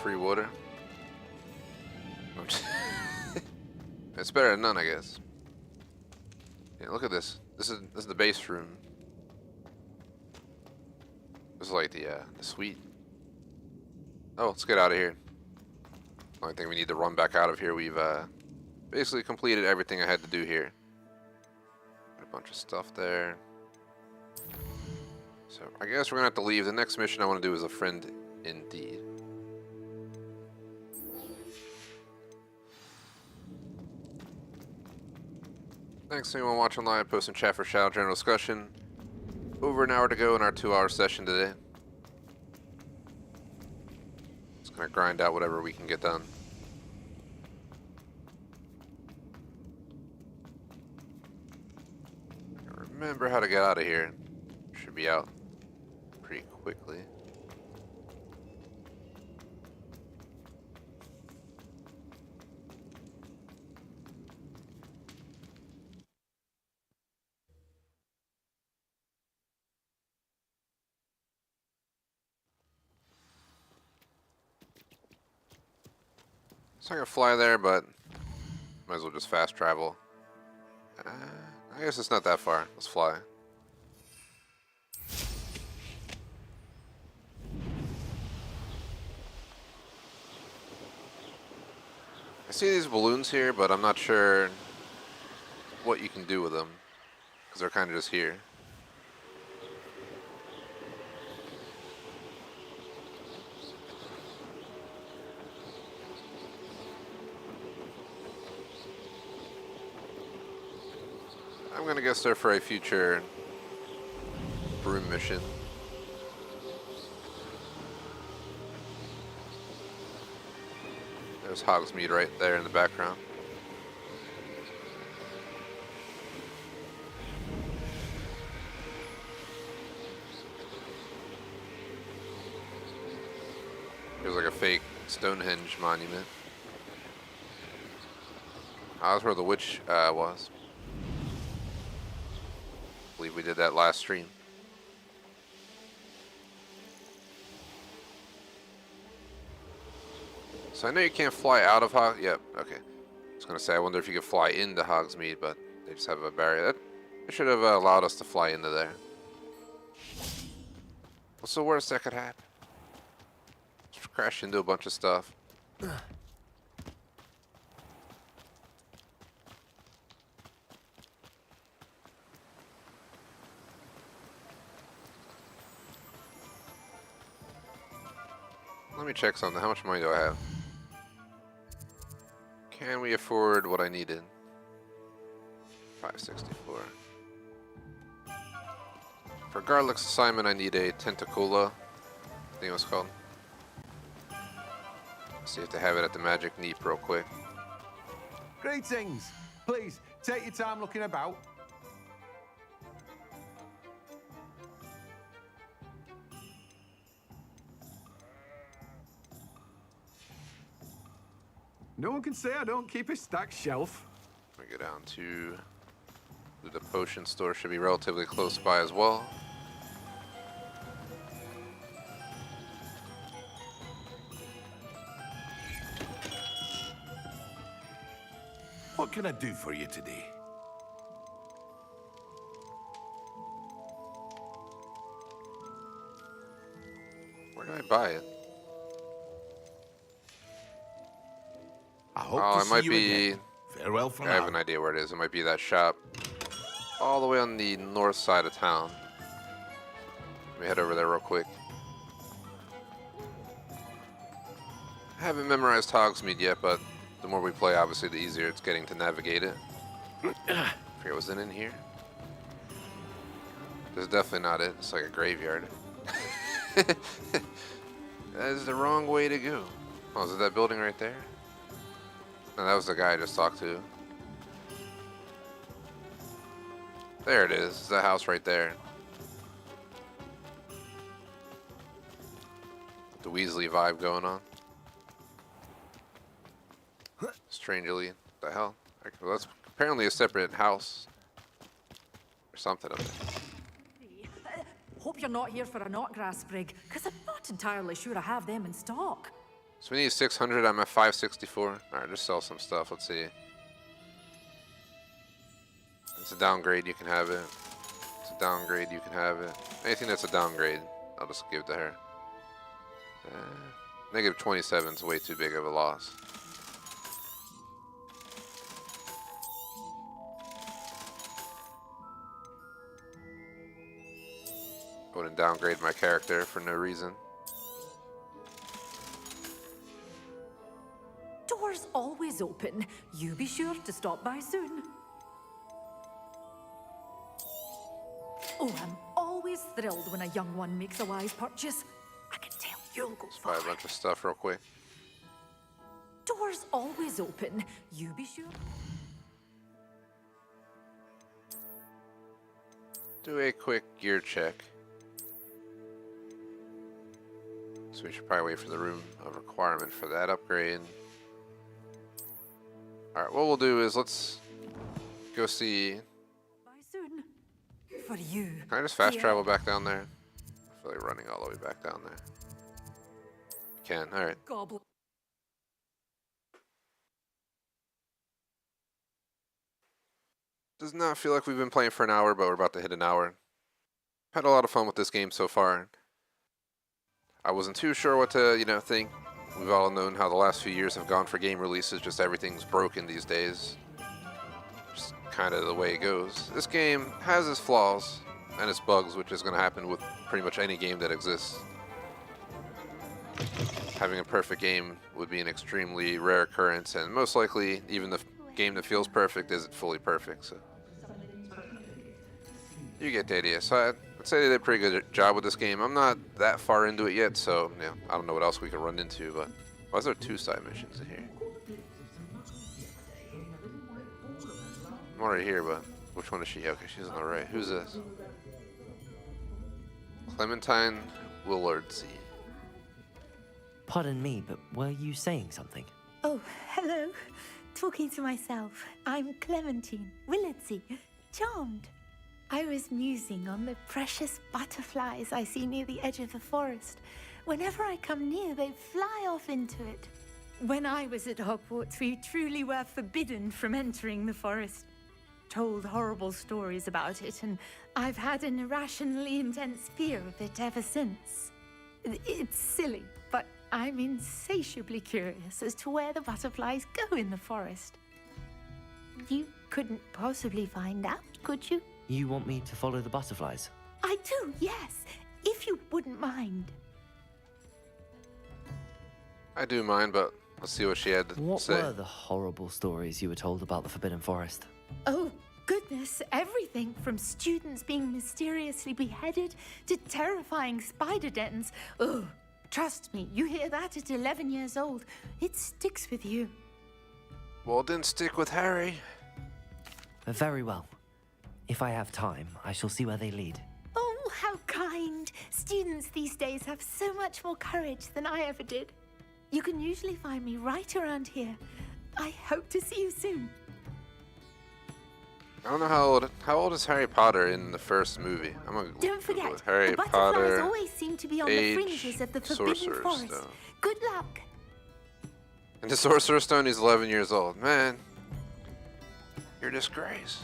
A: Free water. It's better than none, I guess. Yeah, look at this. This is the base room. This is like the suite. Oh, let's get out of here. Only thing we need to run back out of here. We've basically completed everything I had to do here. A bunch of stuff there. So I guess we're gonna have to leave. The next mission I want to do is a friend indeed. Thanks to anyone watching live, post in chat for shout out, general discussion. Over an hour to go in our 2-hour session today. Just gonna grind out whatever we can get done. Remember how to get out of here. Should be out pretty quickly. So I can fly there, but might as well just fast travel. I guess it's not that far. Let's fly. I see these balloons here, but I'm not sure what you can do with them, because they're kind of just here. I'm gonna guess they're for a future broom mission. There's Hogsmeade right there in the background. There's like a fake Stonehenge monument. Oh, that's where the witch was. I believe we did that last stream. So I know you can't fly out of Yep, okay. I was gonna say, I wonder if you could fly into Hogsmeade, but they just have a barrier. They should have allowed us to fly into there. What's the worst that could happen? Just crash into a bunch of stuff. Let me check something. How much money do I have? Can we afford what I needed? 564. For Garlic's assignment, I need a Tentacola. I think it was called. See if they have it at the Magic Neep real quick.
G: Greetings. Please, take your time looking about. No one can say I don't keep a stacked shelf.
A: We go down to the potion store. Should be relatively close by as well.
D: What can I do for you today?
A: Where do I buy it?
D: I hope
A: Oh,
D: to
A: it
D: see
A: might
D: you
A: be.
D: again. Farewell for
A: I have
D: now.
A: an idea where it is. It might be that shop all the way on the north side of town. Let me head over there real quick. haven't memorized Hogsmeade yet, but the more we play, obviously, the easier it's getting to navigate it. Forget what's in here. This is definitely not it. It's like a graveyard. That is the wrong way to go. Oh, is it that building right there? No, that was the guy I just talked to. There it is. It's that house right there. The Weasley vibe going on. Strangely, what the hell? Well, that's apparently a separate house. Or something up there.
H: Hope you're not here for a knotgrass sprig, because I'm not entirely sure I have them in stock.
A: So we need 600. I'm at 564. Alright, just sell some stuff. Let's see. It's a downgrade, you can have it. It's a downgrade, you can have it. Anything that's a downgrade, I'll just give to her. Negative 27 is way too big of a loss. I wouldn't downgrade my character for no reason.
H: Doors always open. You be sure to stop by soon. Oh, I'm always thrilled when a young one makes a wise purchase. I can tell you'll go
A: Let's buy a bunch of stuff real quick.
H: Doors always open. You be sure.
A: Do a quick gear check. So we should probably wait for the room of requirement for that upgrade. Alright, what we'll do is let's go see.
H: Bye soon. For you.
A: Can I just fast travel back down there? I feel like running all the way back down there. Can, alright.
H: Goblin.
A: Does not feel like we've been playing for an hour, but we're about to hit an hour. Had a lot of fun with this game so far. I wasn't too sure what to, think. We've all known how the last few years have gone for game releases, just everything's broken these days. Just kind of the way it goes. This game has its flaws and its bugs, which is going to happen with pretty much any game that exists. Having a perfect game would be an extremely rare occurrence, and most likely, even the game that feels perfect isn't fully perfect. So you get the idea. So I'd say they did a pretty good job with this game. I'm not that far into it yet, so yeah, I don't know what else we could run into, but why is there 2 side missions in here? I'm already here, but which one is she? Okay, she's on the right. Who's this? Clementine Willardsey.
E: Pardon me, but were you saying something?
I: Oh, hello. Talking to myself. I'm Clementine Willardsey. Charmed. I was musing on the precious butterflies I see near the edge of the forest. Whenever I come near, they fly off into it. When I was at Hogwarts, we truly were forbidden from entering the forest. Told horrible stories about it, and I've had an irrationally intense fear of it ever since. It's silly, but I'm insatiably curious as to where the butterflies go in the forest. You couldn't possibly find out, could you?
E: You want me to follow the butterflies?
I: I do, yes. If you wouldn't mind.
A: I do mind, but let's see what she had to
E: What
A: say.
E: were the horrible stories you were told about the Forbidden Forest?
I: Oh, goodness, everything from students being mysteriously beheaded to terrifying spider dens. Oh, trust me, you hear that at 11 years old, it sticks with you.
A: Well, it didn't stick with Harry.
E: Very well. If I have time, I shall see where they lead.
I: Oh, how kind. Students these days have so much more courage than I ever did. You can usually find me right around here. I hope to see you soon.
A: I don't know how old is Harry Potter in the first movie? I'm gonna
I: Don't
A: Google
I: forget,
A: it. Harry
I: the butterflies
A: Potter,
I: always seem to be on the
A: age,
I: fringes of the Forbidden
A: Sorcerer's
I: Forest.
A: Stone.
I: Good luck.
A: And the Sorcerer's Stone, he's 11 years old. Man, you're a disgrace.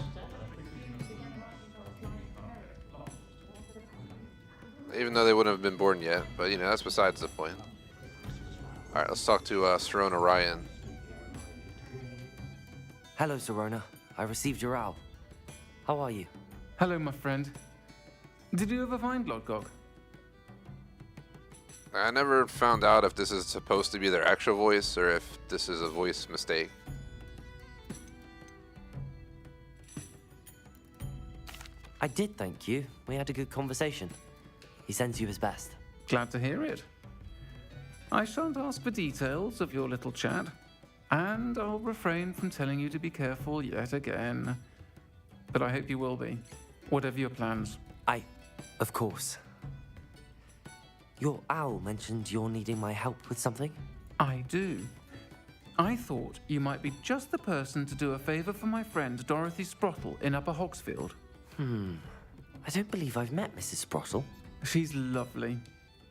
A: Even though they wouldn't have been born yet, but that's besides the point. Alright, let's talk to Serona Ryan.
E: Hello, Serona. I received your owl. How are you?
J: Hello, my friend. Did you ever find Lodgok?
A: I never found out if this is supposed to be their actual voice or if this is a voice mistake.
E: I did thank you. We had a good conversation. He sends you his best.
J: Glad to hear it. I shan't ask for details of your little chat, and I'll refrain from telling you to be careful yet again. But I hope you will be, whatever your plans.
E: Of course. Your owl mentioned you're needing my help with something?
J: I do. I thought you might be just the person to do a favor for my friend Dorothy Sprottle in Upper Hogsfield.
E: I don't believe I've met Mrs. Sprottle.
J: She's lovely.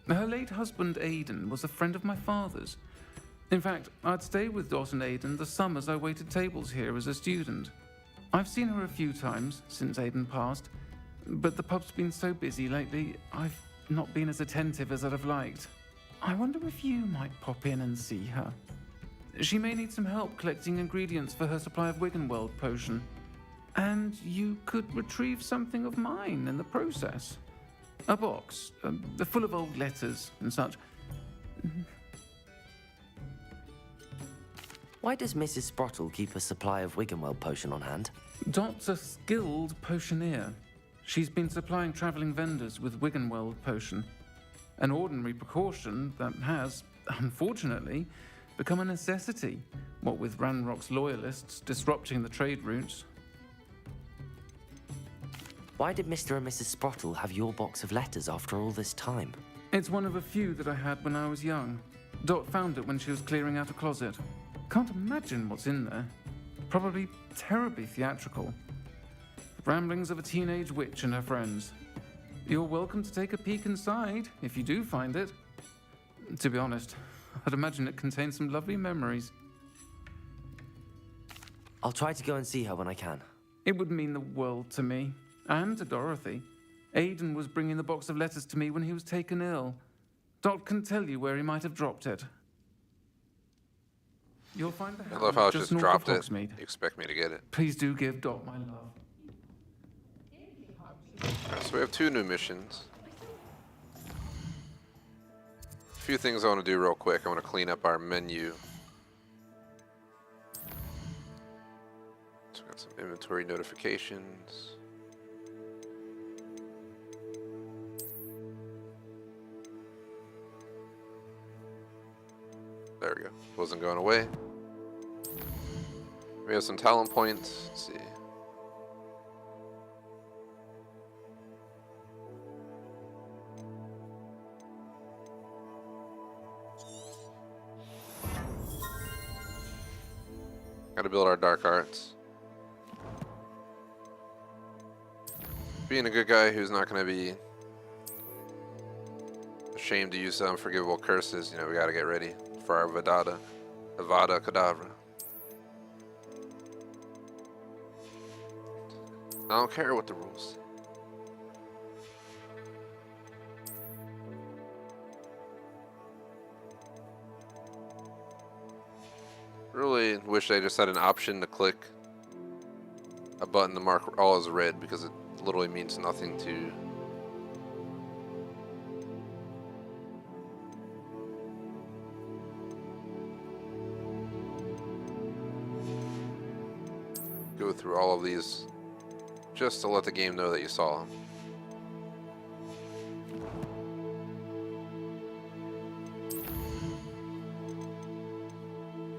J: Her late husband Aidan was a friend of my father's. In fact, I'd stay with Dot and Aidan the summers I waited tables here as a student. I've seen her a few times since Aidan passed, but the pub's been so busy lately, I've not been as attentive as I'd have liked. I wonder if you might pop in and see her. She may need some help collecting ingredients for her supply of Wiggenweld potion. And you could retrieve something of mine in the process. A box, full of old letters and such.
E: Why does Mrs. Sprottle keep a supply of Wiggenweld potion on hand?
J: Dot's a skilled potioneer. She's been supplying traveling vendors with Wiggenweld potion. An ordinary precaution that has, unfortunately, become a necessity, what with Ranrock's loyalists disrupting the trade routes.
E: Why did Mr. and Mrs. Sprottle have your box of letters after all this time?
J: It's one of a few that I had when I was young. Dot found it when she was clearing out a closet. Can't imagine what's in there. Probably terribly theatrical. The ramblings of a teenage witch and her friends. You're welcome to take a peek inside, if you do find it. To be honest, I'd imagine it contains some lovely memories.
E: I'll try to go and see her when I can.
J: It would mean the world to me. And to Dorothy. Aidan was bringing the box of letters to me when he was taken ill. Dot can tell you where he might have dropped it. You'll find the
A: I love how it
J: just
A: just
J: north
A: dropped
J: of
A: it.
J: Hogsmeade.
A: You expect me to get it.
J: Please do give Dot my love.
A: Alright, so we have 2 new missions. A few things I want to do real quick. I want to clean up our menu. So we got some inventory notifications. There we go. Wasn't going away. We have some talent points. Let's see. Gotta build our dark arts. Being a good guy who's not gonna be ashamed to use unforgivable curses, you know, we gotta get ready for our Avada Kedavra. I don't care what the rules say. Really wish they just had an option to click a button to mark all as red, because it literally means nothing to go through all of these just to let the game know that you saw them.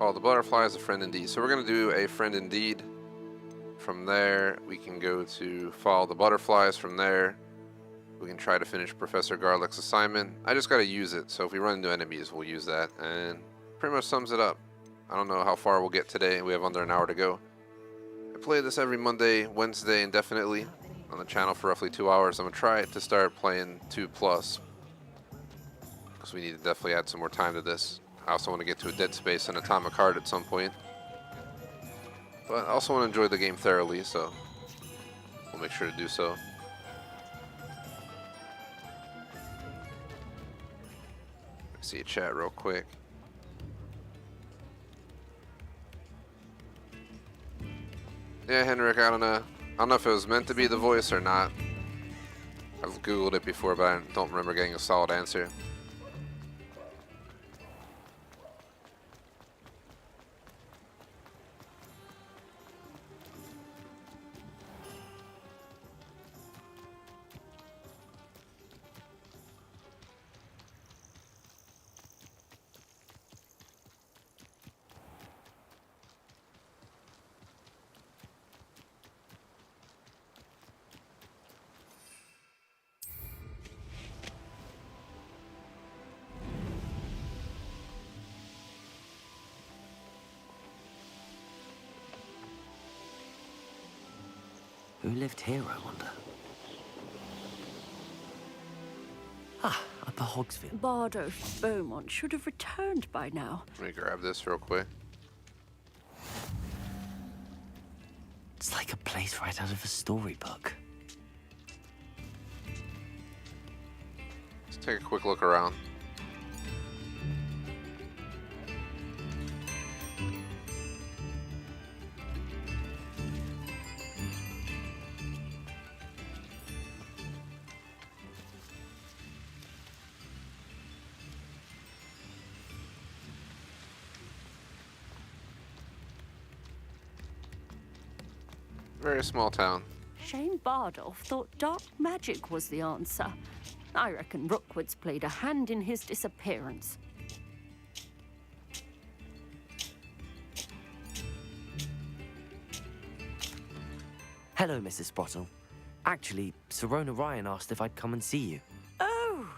A: Oh, the butterfly is a friend indeed. So we're going to do a friend indeed. From there, we can go to follow the butterflies. From there, we can try to finish Professor Garlick's assignment. I just got to use it, so if we run into enemies, we'll use that. And pretty much sums it up. I don't know how far we'll get today. We have under an hour to go. I play this every Monday, Wednesday, indefinitely on the channel for roughly 2 hours. I'm going to try to start playing 2+, because we need to definitely add some more time to this. I also want to get to a Dead Space and Atomic Heart at some point. But I also want to enjoy the game thoroughly, so we'll make sure to do so. Let's see a chat real quick. Yeah, Henrik, I don't know if it was meant to be the voice or not. I've Googled it before, but I don't remember getting a solid answer.
E: Who lived here, I wonder? Ah, Upper Hogsfield.
K: Bardo Beaumont should have returned by now.
A: Let me grab this real quick.
E: It's like a place right out of a storybook.
A: Let's take a quick look around. Very small town.
K: Shane Bardolph thought dark magic was the answer. I reckon Rookwood's played a hand in his disappearance.
E: Hello, Mrs. Sprottle. Actually, Sirona Ryan asked if I'd come and see you.
K: Oh,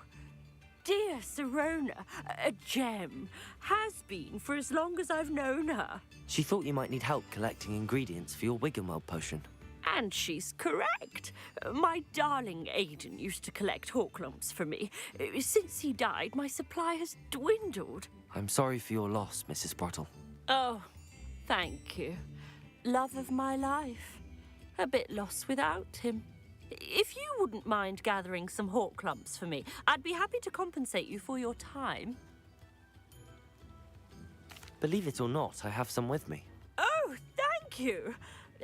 K: dear Sirona, a gem. Has been for as long as I've known her.
E: She thought you might need help collecting ingredients for your Wiggenweld potion.
K: And she's correct. My darling Aidan used to collect hawklumps for me. Since he died, my supply has dwindled.
E: I'm sorry for your loss, Mrs. Sprottle.
K: Oh, thank you. Love of my life. A bit lost without him. If you wouldn't mind gathering some hawklumps for me, I'd be happy to compensate you for your time.
E: Believe it or not, I have some with me.
K: Oh, thank you.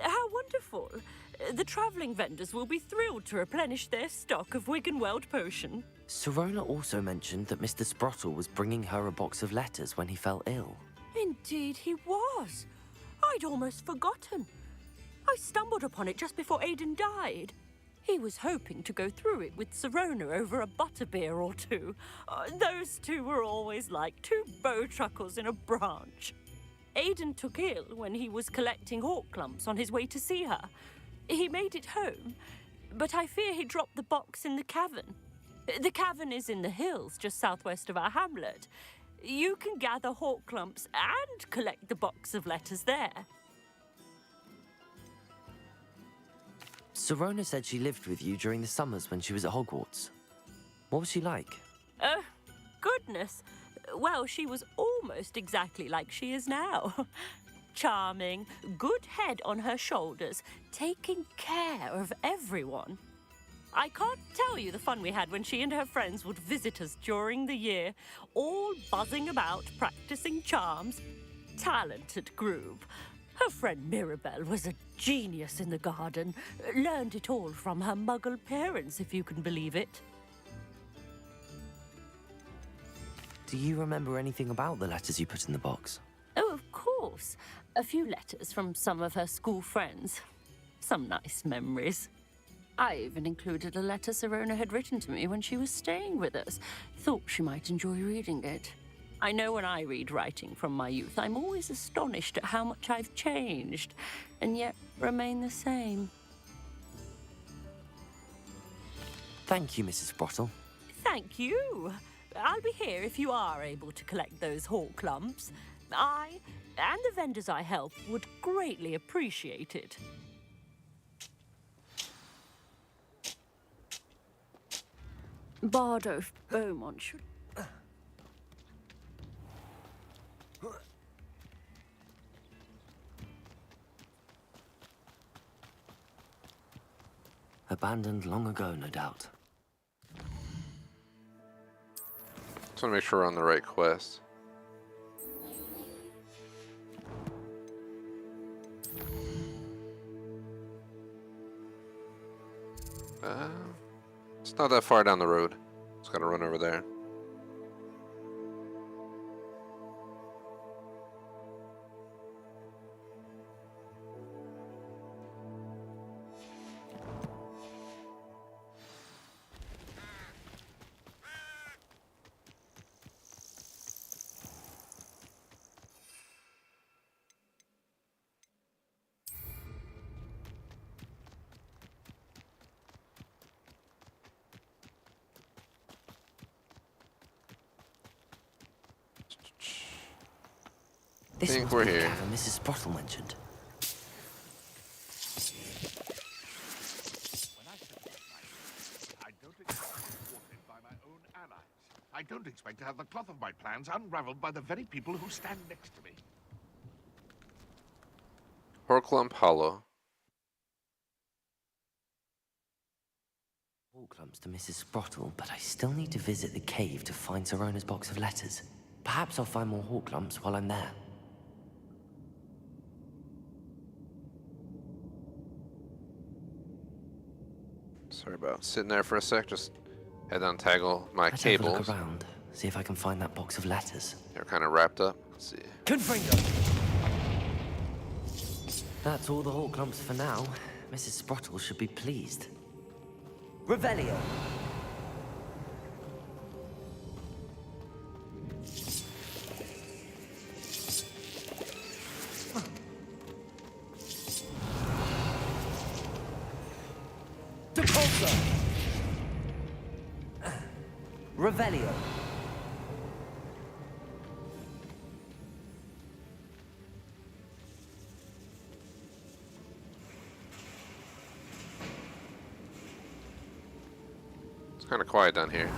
K: How wonderful. The travelling vendors will be thrilled to replenish their stock of Wiggenweld potion.
E: Sirona also mentioned that Mr. Sprottle was bringing her a box of letters when he fell ill.
K: Indeed he was. I'd almost forgotten. I stumbled upon it just before Aidan died. He was hoping to go through it with Sirona over a butterbeer or two. Those two were always like two bowtruckles in a branch. Aidan took ill when he was collecting hawklumps on his way to see her. He made it home, but I fear he dropped the box in the cavern. The cavern is in the hills just southwest of our hamlet. You can gather hawklumps and collect the box of letters there.
E: Sirona said she lived with you during the summers when she was at Hogwarts. What was she like?
K: Oh, goodness. Well, she was almost exactly like she is now. Charming, good head on her shoulders, taking care of everyone. I can't tell you the fun we had when she and her friends would visit us during the year, all buzzing about, practicing charms. Talented group. Her friend Mirabelle was a genius in the garden. Learned it all from her muggle parents, if you can believe it.
E: Do you remember anything about the letters you put in the box?
K: Oh, of course. A few letters from some of her school friends. Some nice memories. I even included a letter Sirona had written to me when she was staying with us. Thought she might enjoy reading it. I know when I read writing from my youth, I'm always astonished at how much I've changed, and yet remain the same.
E: Thank you, Mrs. Sprottle.
K: Thank you. I'll be here if you are able to collect those hawklumps. I, and the vendors I help, would greatly appreciate it. Bardo Beaumont should...
E: Abandoned long ago, no doubt.
A: Just want to make sure we're on the right quest. It's not that far down the road. Just gotta run over there.
E: This
A: think
E: must
A: we're
E: be the
A: here.
E: cavern Mrs. Sprottle mentioned.
D: have the cloth of my plans unraveled by the very people who stand next to me.
A: Horklump Hollow.
E: Horklumps to Mrs. Sprottle, but I still need to visit the cave to find Sirona's box of letters. Perhaps I'll find more Horklumps while I'm there.
A: Sorry about sitting there for a sec. Just had to untaggle my
E: Let's have a
A: cables.
E: look around, see if I can find that box of letters.
A: They're kind of wrapped up. Let's see.
E: Confringo! That's all the Horklumps for now. Mrs. Sprottle should be pleased. Revelio! Depulso! Revelio!
A: It's kind of quiet down here.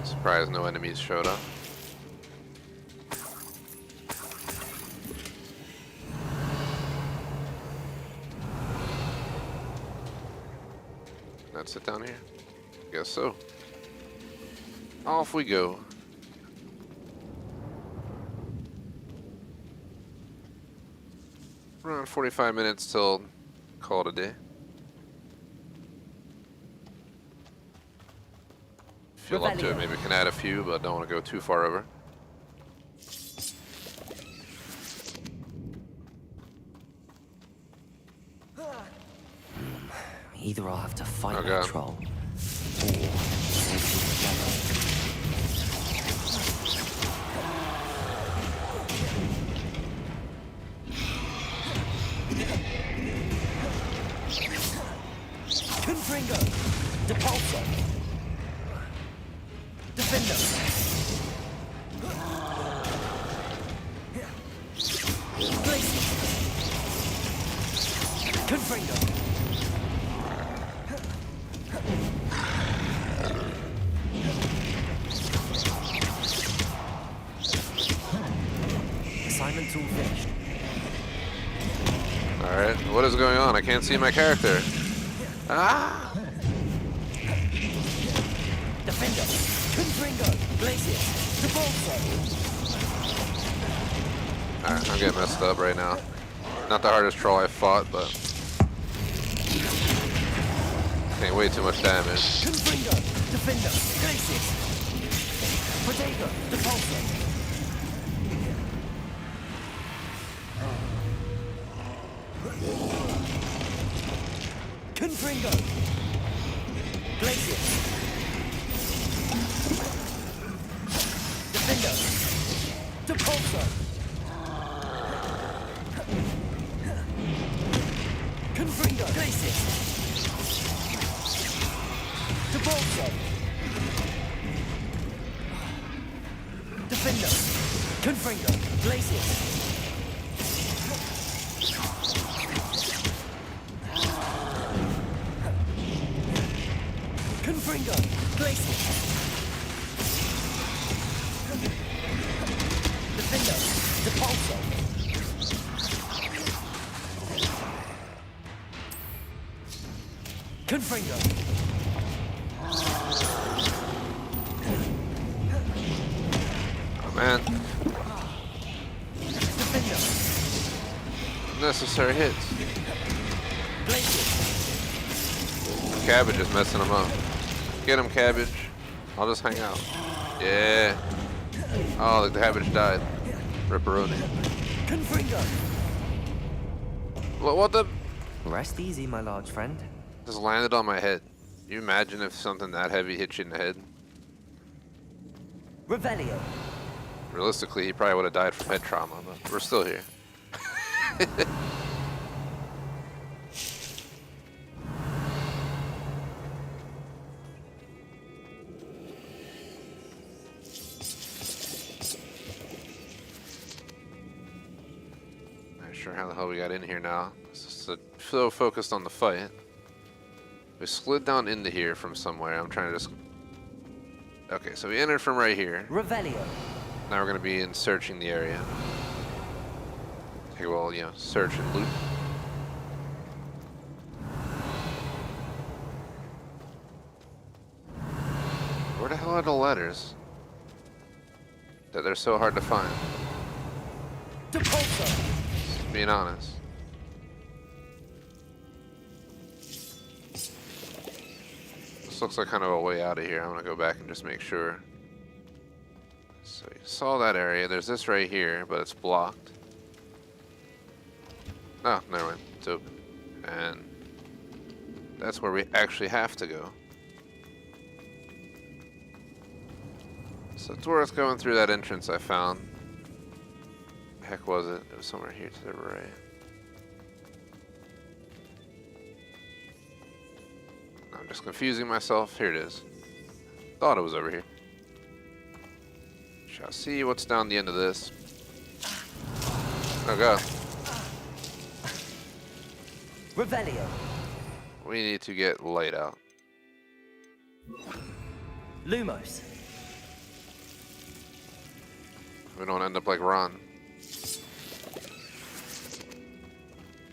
A: Surprised no enemies showed up. That's it down here? Guess so. Off we go. Around 45 minutes till call it a day. Feel up to it, maybe can add a few, but don't want to go too far over.
E: Either I'll have to fight
A: Okay.
E: that troll, or save them together. Confringo! Depulso! Defender! Glacier! Confringo! Assignment's all finished.
A: Alright, what is going on? I can't see my character. Ah!
E: Defender! Confringo! Glacier! Depulso!
A: Alright, I'm getting messed up right now. Not the hardest troll I fought, but taking way too much damage.
E: Confringo! Defender! Glacier! Protego! Depulso! Confringo! Glacier! Defender! Depulso! Confringo! Glacier! Depulso! Defender! Confringo! Glacier! Confringo! Glacier! Defender! Depulso! Confringo!
A: Oh man.
E: Defender!
A: Necessary hits.
E: Glacier!
A: Cabbage is messing him up. Get him, Cabbage. I'll just hang out. Yeah. Oh, the cabbage died. Ripperoni.
E: Confringo!
A: What the?
E: Rest easy, my large friend.
A: Just landed on my head. Can you imagine if something that heavy hit you in the head?
E: Revelio!
A: Realistically, he probably would have died from head trauma, but we're still here. Not sure how the hell we got in here now. So focused on the fight. We slid down into here from somewhere. I'm trying to just Okay, so we entered from right here.
E: Revelio.
A: Now we're going to be in searching the area. Okay, well, you know, search and loot. Where the hell are the letters? That they're so hard to find. Just being honest. This looks like kind of a way out of here. I'm gonna go back and just make sure. So you saw that area. There's this right here, but it's blocked. Oh, never mind. It's open. And that's where we actually have to go. So it's worth going through that entrance I found. The heck was it? It was somewhere here to the right. I'm just confusing myself. Here it is. Thought it was over here. Shall see what's down the end of this. Oh god.
E: Revelio.
A: We need to get light out.
E: Lumos.
A: We don't end up like Ron.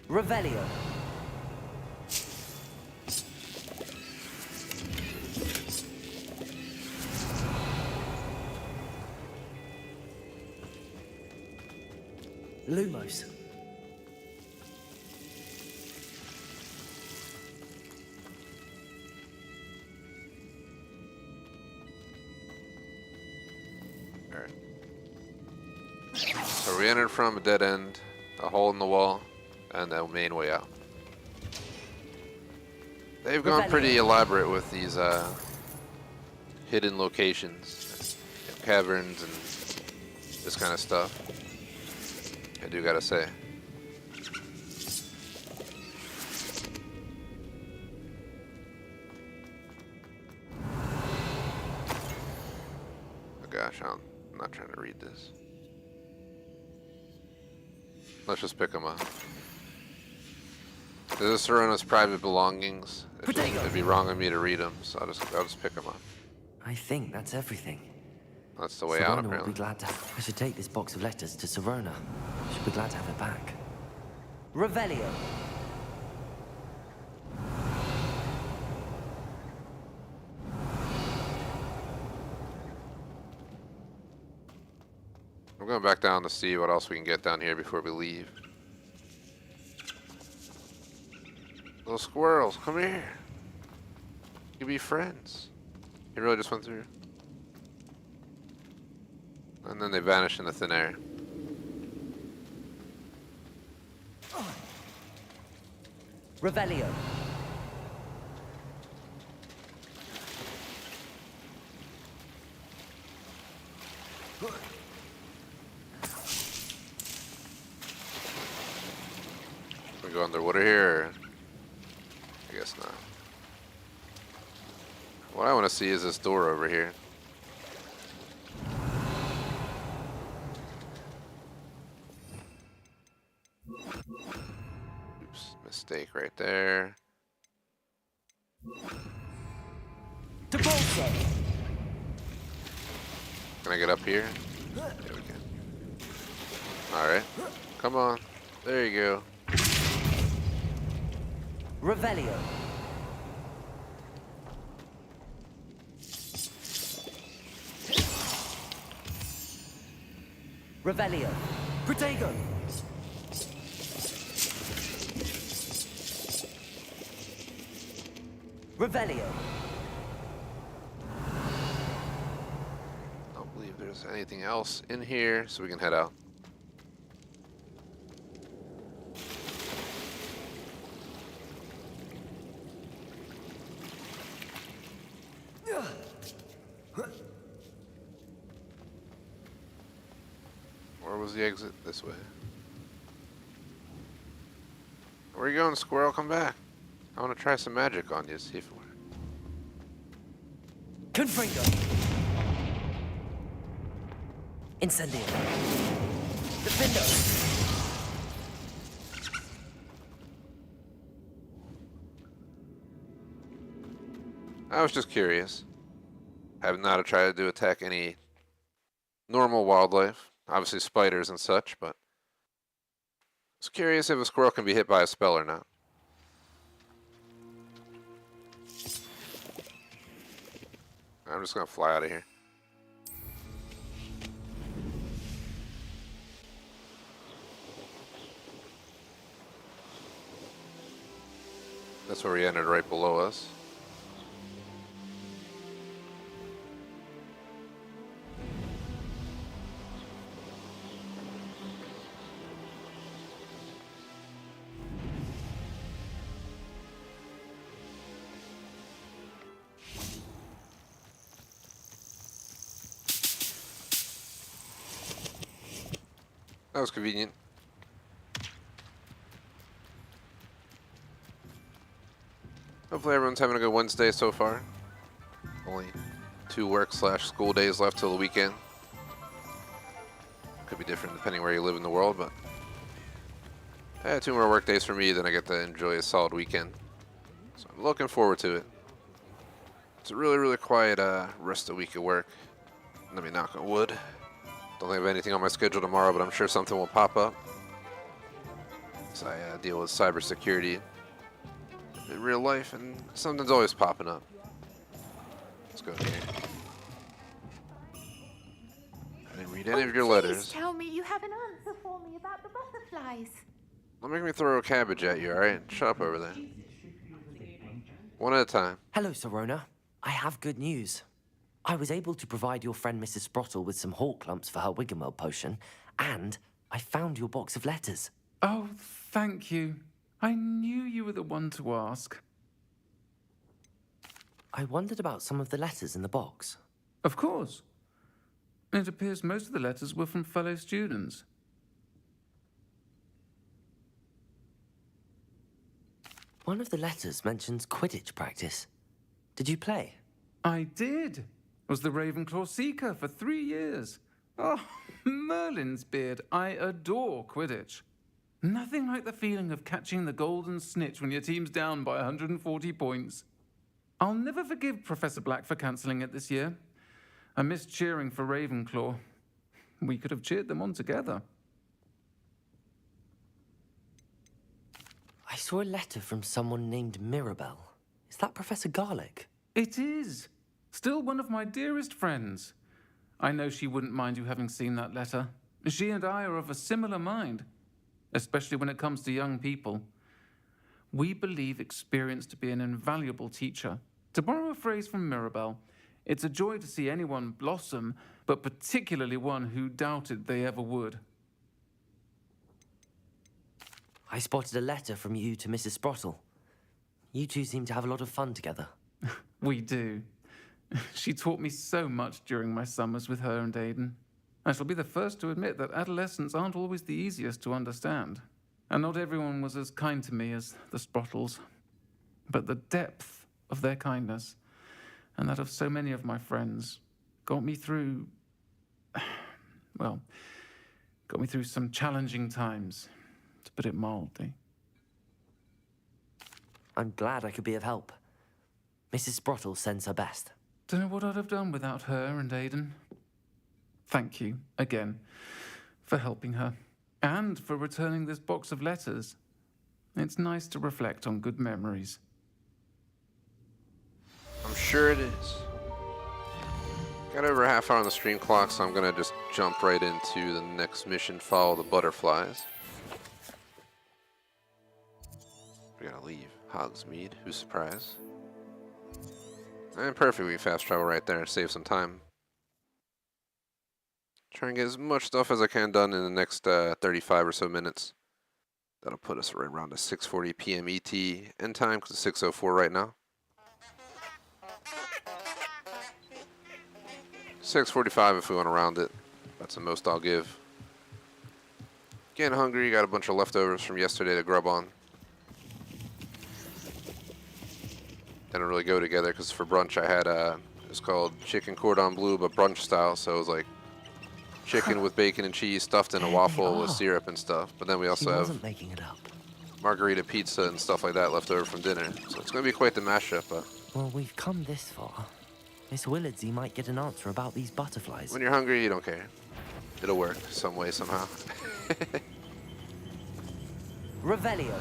E: Revelio. Lumos.
A: Alright. So we entered from a dead end, a hole in the wall, and the main way out. They've gone pretty elaborate with these hidden locations, you know, caverns and this kind of stuff. I do gotta say. Oh gosh, I'm not trying to read this. Let's just pick them up. This is Sorona's private belongings. It'd be wrong of me to read them, so I'll just pick them up.
E: I think that's everything.
A: That's the way out,
E: Sirona will
A: apparently.
E: be glad to. I should take this box of letters to Sirona. She'll be glad to have it back. Revelio.
A: I'm going back down to see what else we can get down here before we leave. Little squirrels, come here. You can be friends. He really just went through. And then they vanish into thin air.
E: Revelio.
A: We go underwater here? I guess not. What I want to see is this door over here. Oops, mistake right there. Can I get up here? Yeah, we can. Alright. Come on. There you go.
E: Revelio. Revelio. Protego. Revelio.
A: Don't believe there's anything else in here, so we can head out. Where was the exit? This way. Where are you going, squirrel? Come back. I want to try some magic on you, see if it works.
E: Confringo. Incendio. Defendo.
A: I was just curious. Have not tried to attack any normal wildlife, obviously spiders and such, but I was curious if a squirrel can be hit by a spell or not. I'm just gonna fly out of here. That's where we entered, right below us. That was convenient. Hopefully everyone's having a good Wednesday so far. Only 2 work/school days left till the weekend. Could be different depending where you live in the world, but 2 more work days for me, then I get to enjoy a solid weekend. So I'm looking forward to it. It's a really, really quiet rest of the week at work. Let me knock on wood. Don't have anything on my schedule tomorrow, but I'm sure something will pop up. So I deal with cybersecurity in real life, and something's always popping up. Let's go here. I didn't read any of your letters.
I: Please tell me you have an answer for me about the butterflies.
A: Don't make me throw a cabbage at you, alright? Shut up over there. One at a time.
E: Hello, Sirona. I have good news. I was able to provide your friend Mrs. Sprottle with some hawk lumps for her Wiggenweld potion, and I found your box of letters.
J: Oh, thank you. I knew you were the one to ask.
E: I wondered about some of the letters in the box.
J: Of course. It appears most of the letters were from fellow students.
E: One of the letters mentions Quidditch practice. Did you play?
J: I did. Was the Ravenclaw Seeker for 3 years. Oh, Merlin's beard. I adore Quidditch. Nothing like the feeling of catching the golden snitch when your team's down by 140 points. I'll never forgive Professor Black for cancelling it this year. I missed cheering for Ravenclaw. We could have cheered them on together.
E: I saw a letter from someone named Mirabelle. Is that Professor Garlick?
J: It is. Still one of my dearest friends. I know she wouldn't mind you having seen that letter. She and I are of a similar mind, especially when it comes to young people. We believe experience to be an invaluable teacher. To borrow a phrase from Mirabelle, it's a joy to see anyone blossom, but particularly one who doubted they ever would.
E: I spotted a letter from you to Mrs. Sprottle. You two seem to have a lot of fun together.
J: We do. She taught me so much during my summers with her and Aiden. I shall be the first to admit that adolescents aren't always the easiest to understand. And not everyone was as kind to me as the Sprottles. But the depth of their kindness, and that of so many of my friends, got me through... well, got me through some challenging times, to put it mildly.
E: I'm glad I could be of help. Mrs. Sprottle sends her best.
J: Don't know what I'd have done without her and Aiden. Thank you, again, for helping her, and for returning this box of letters. It's nice to reflect on good memories.
A: I'm sure it is. Got over a half hour on the stream clock, so I'm gonna just jump right into the next mission, follow the butterflies. We gotta leave Hogsmeade, who's surprised. And perfect, we fast travel right there and save some time. Try and get as much stuff as I can done in the next 35 or so minutes. That'll put us right around to 6:40 p.m. ET end time, because it's 6:04 right now. 6:45 if we want to round it. That's the most I'll give. Getting hungry, got a bunch of leftovers from yesterday to grub on. Didn't really go together because for brunch I had it's called chicken cordon bleu, but brunch style, so it was like chicken with bacon and cheese stuffed in a waffle with syrup and stuff. But then we also have
E: making it up.
A: margarita pizza and stuff like that left over from dinner. So it's going to be quite the mashup. But
E: Well, we've come this far. Miss Willardsy might get an answer about these butterflies.
A: When you're hungry, you don't care. It'll work some way, somehow.
E: Revelio.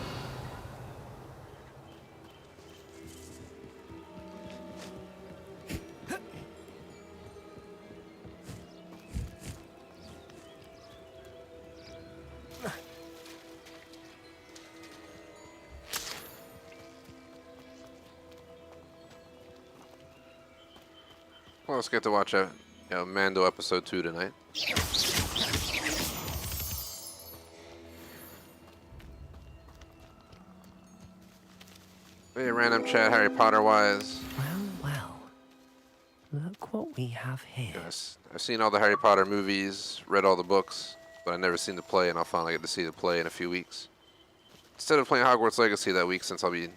A: Well, let's get to watch a Mando episode 2 tonight. Hey, random chat, Harry Potter wise.
E: Well. Look what we have here.
A: Yes, I've seen all the Harry Potter movies, read all the books, but I've never seen the play, and I'll finally get to see the play in a few weeks. Instead of playing Hogwarts Legacy that week, since I'll be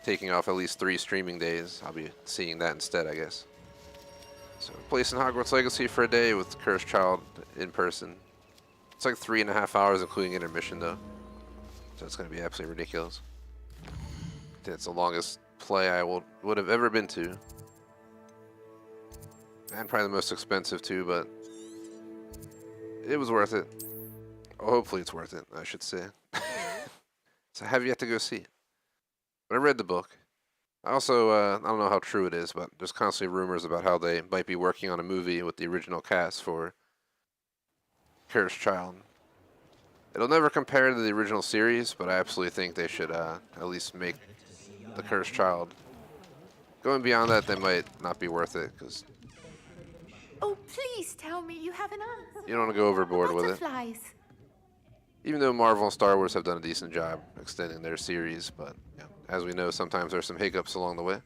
A: taking off at least 3 streaming days, I'll be seeing that instead, I guess. So, placing Hogwarts Legacy for a day with Cursed Child in person. It's like 3.5 hours, including intermission, though. So it's going to be absolutely ridiculous. It's the longest play I would have ever been to. And probably the most expensive, too, but it was worth it. Oh, hopefully it's worth it, I should say. So I have yet to go see it. But I read the book. I also, I don't know how true it is, but there's constantly rumors about how they might be working on a movie with the original cast for Cursed Child. It'll never compare to the original series, but I absolutely think they should at least make the Cursed Child. Going beyond that, they might not be worth it, because
I: Oh, please tell me you have an answer.
A: you don't want to go overboard with it.
I: Butterflies.
A: Even though Marvel and Star Wars have done a decent job extending their series, but as we know, sometimes there's some hiccups along the way.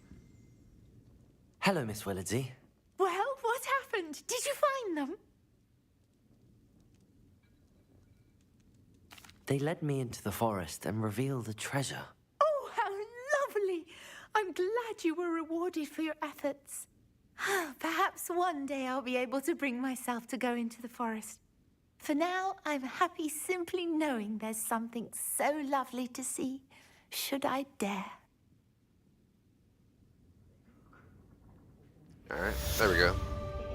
E: Hello, Miss Willardsy.
I: Well, what happened? Did you find them?
E: They led me into the forest and revealed a treasure.
I: Oh, how lovely! I'm glad you were rewarded for your efforts. Perhaps one day I'll be able to bring myself to go into the forest. For now, I'm happy simply knowing there's something so lovely to see, should I dare.
A: Alright, there we go.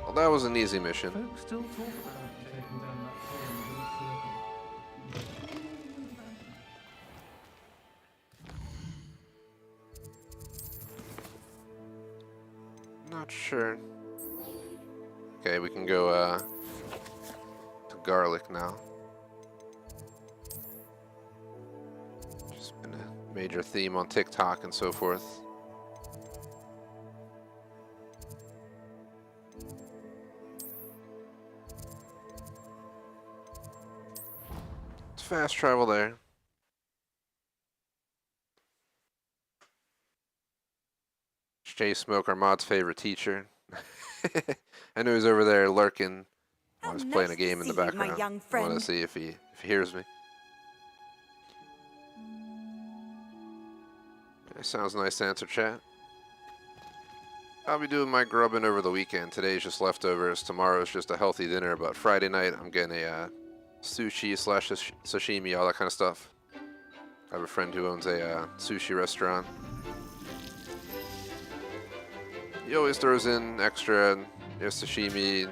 A: Well, that was an easy mission.
J: Folks still talk about taking down that column in the
A: Not sure. Okay, we can go to garlic now. Just been a major theme on TikTok and so forth. It's fast travel there. Jay Smoke, our mod's favorite teacher. I know he's over there lurking while he's playing a game in the background.
K: My young
A: I
K: friend.
A: want to see if he hears me. Okay, sounds nice to answer chat. I'll be doing my grubbing over the weekend. Today's just leftovers. Tomorrow's just a healthy dinner. But Friday night, I'm getting a sushi slash sashimi, all that kind of stuff. I have a friend who owns a sushi restaurant. He always throws in extra sashimi,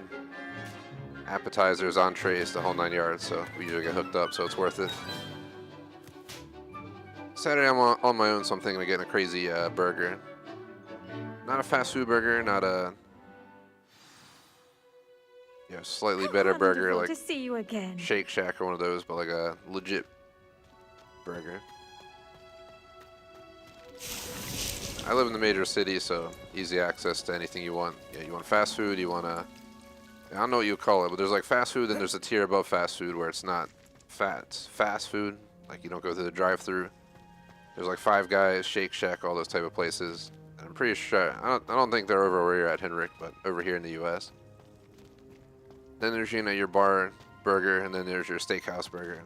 A: appetizers, entrees, the whole 9 yards, so we usually get hooked up, so it's worth it. Saturday I'm on my own, so I'm thinking of getting a crazy burger. Not a fast food burger, not a slightly better burger like
I: to see you again.
A: Shake Shack or one of those, but like a legit burger. I live in the major city, so easy access to anything you want. Yeah, you want fast food, you want I don't know what you call it, but there's like fast food, and there's a tier above fast food where it's not it's fast food. Like you don't go through the drive-through. There's like Five Guys, Shake Shack, all those type of places. And I'm pretty sure, I don't think they're over where you're at, Henrik, but over here in the U.S. Then there's, your bar burger, and then there's your steakhouse burger.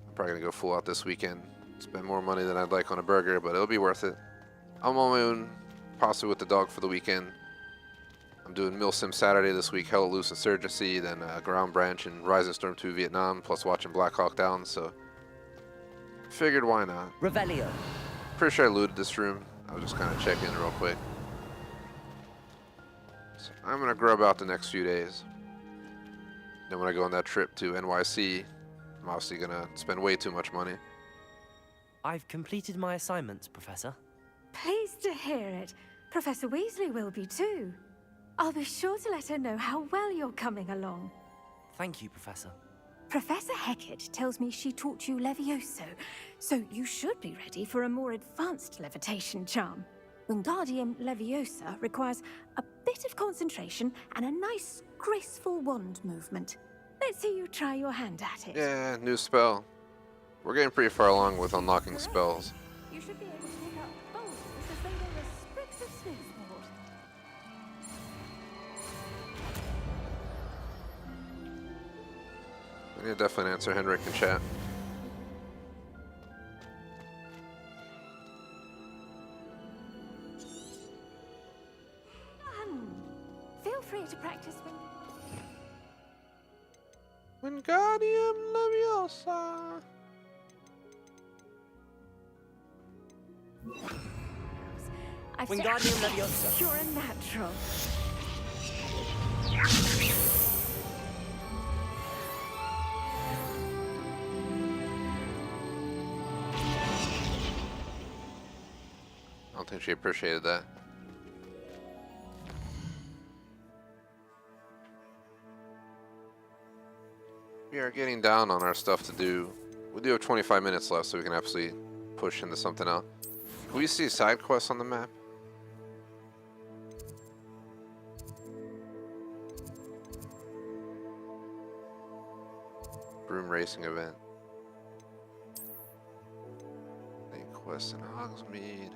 A: I'm probably gonna go full out this weekend. Spend more money than I'd like on a burger, but it'll be worth it. I'm on my own, possibly with the dog for the weekend. I'm doing Milsim Saturday this week, Hell Loose Insurgency, then Ground Branch and Rising Storm 2 Vietnam, plus watching Black Hawk Down, so figured why not.
E: Revelio.
A: Pretty sure I looted this room. I was just kind of checking real quick. So I'm gonna grub out the next few days. Then when I go on that trip to NYC, I'm obviously gonna spend way too much money.
E: I've completed my assignments, Professor.
H: Pleased to hear it. Professor Weasley will be too. I'll be sure to let her know how well you're coming along.
E: Thank you, Professor.
H: Professor Hecat tells me she taught you Levioso, so you should be ready for a more advanced levitation charm. Wingardium Leviosa requires a bit of concentration and a nice, graceful wand movement. Let's see you try your hand at it.
A: Yeah, new spell. We're getting pretty far along with unlocking spells.
H: You should be able to pick up boulders as though they were sprigs of smoothboard.
A: I need to definitely answer Henrik in chat.
H: Feel free to practice
A: Wingardium Leviosa.
E: Wingardium Leviosa.
H: You're a natural.
A: I don't think she appreciated that. We are getting down on our stuff to do. We do have 25 minutes left, so we can absolutely push into something else. Can we see side quests on the map? Broom racing event. Main quest in Hogsmeade.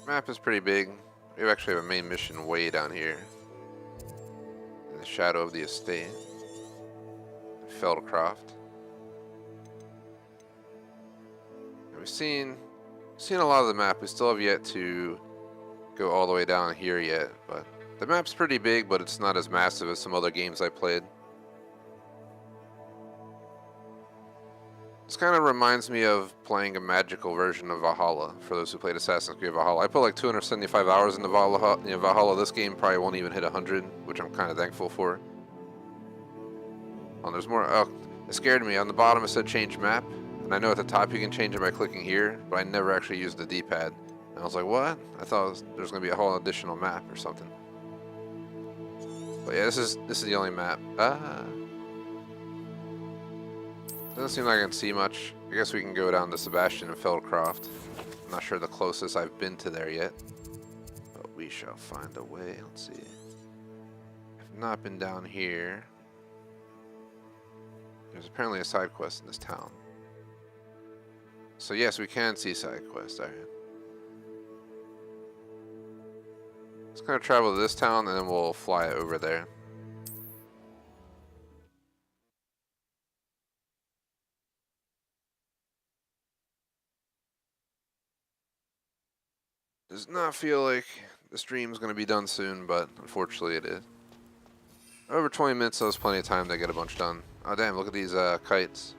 A: Map is pretty big. We actually have a main mission way down here. In the shadow of the estate. Feldcroft. And we've seen a lot of the map. We still have yet to go all the way down here yet, but the map's pretty big, but it's not as massive as some other games I played. This kind of reminds me of playing a magical version of Valhalla, for those who played Assassin's Creed Valhalla. I put like 275 hours into Valhalla. Valhalla. This game probably won't even hit 100, which I'm kind of thankful for. Oh, there's more. Oh, it scared me. On the bottom it said change map, and I know at the top you can change it by clicking here, but I never actually used the D-pad. And I was like, what? I thought there's going to be a whole additional map or something. But yeah, this is the only map. Doesn't seem like I can see much. I guess we can go down to Sebastian and Feldcroft. I'm not sure the closest I've been to there yet. But we shall find a way. Let's see. I've not been down here. There's apparently a side quest in this town. So yes, we can see side quests. Alright. Let's kind of travel to this town and then we'll fly over there. Does not feel like the stream's going to be done soon, but unfortunately it is. Over 20 minutes, so there's plenty of time to get a bunch done. Oh damn, look at these kites.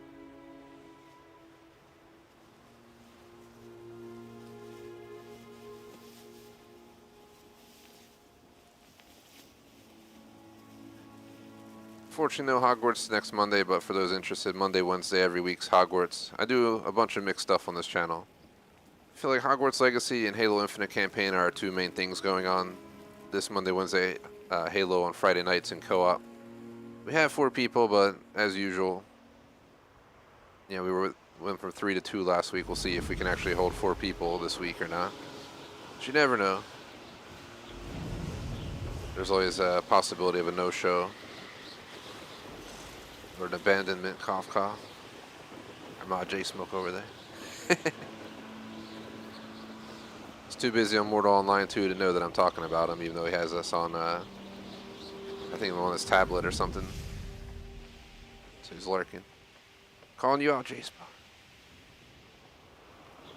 A: Fortunately, no Hogwarts next Monday, but for those interested, Monday, Wednesday, every week's Hogwarts. I do a bunch of mixed stuff on this channel. I feel like Hogwarts Legacy and Halo Infinite campaign are our two main things going on this Monday, Wednesday, Halo on Friday nights in co-op. We have 4 people, but as usual, we went from 3 to 2 last week. We'll see if we can actually hold 4 people this week or not. But you never know. There's always a possibility of a no-show or an abandonment. Cough, cough. I'm out J-Smoke over there. He's too busy on Mortal Online 2 to know that I'm talking about him, even though he has us on, I think on his tablet or something. So he's lurking. Calling you out, J-Spot.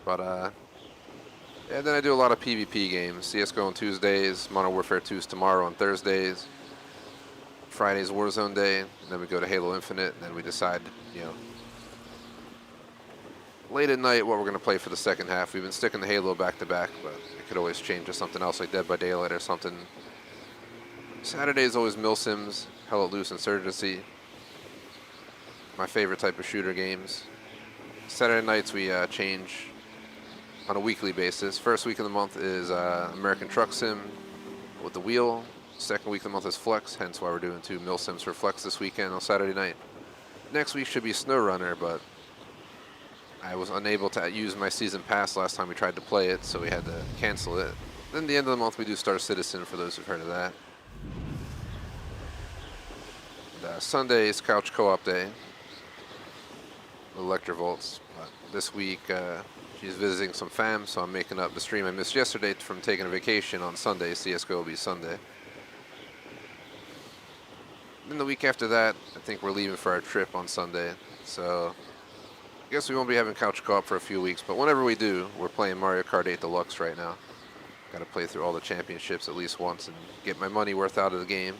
A: But, yeah, then I do a lot of PvP games. CSGO on Tuesdays, Modern Warfare 2's tomorrow on Thursdays. Friday's Warzone Day, and then we go to Halo Infinite, and then we decide, late at night what we're going to play for the second half. We've been sticking to Halo back-to-back, but it could always change to something else like Dead by Daylight or something. Saturday is always Milsims, Hell Let Loose, Insurgency. My favorite type of shooter games. Saturday nights we change on a weekly basis. First week of the month is American Truck Sim with the wheel. Second week of the month is Flex, hence why we're doing 2 Milsims for Flex this weekend on Saturday night. Next week should be SnowRunner, but I was unable to use my season pass last time we tried to play it, so we had to cancel it. Then the end of the month we do Star Citizen, for those who've heard of that. And, Sunday is Couch Co-op Day. Electrovolts. But this week she's visiting some fam, so I'm making up the stream I missed yesterday from taking a vacation on Sunday. CSGO will be Sunday. Then the week after that, I think we're leaving for our trip on Sunday. So I guess we won't be having couch co-op for a few weeks, but whenever we do, we're playing Mario Kart 8 Deluxe right now. Got to play through all the championships at least once and get my money worth out of the game.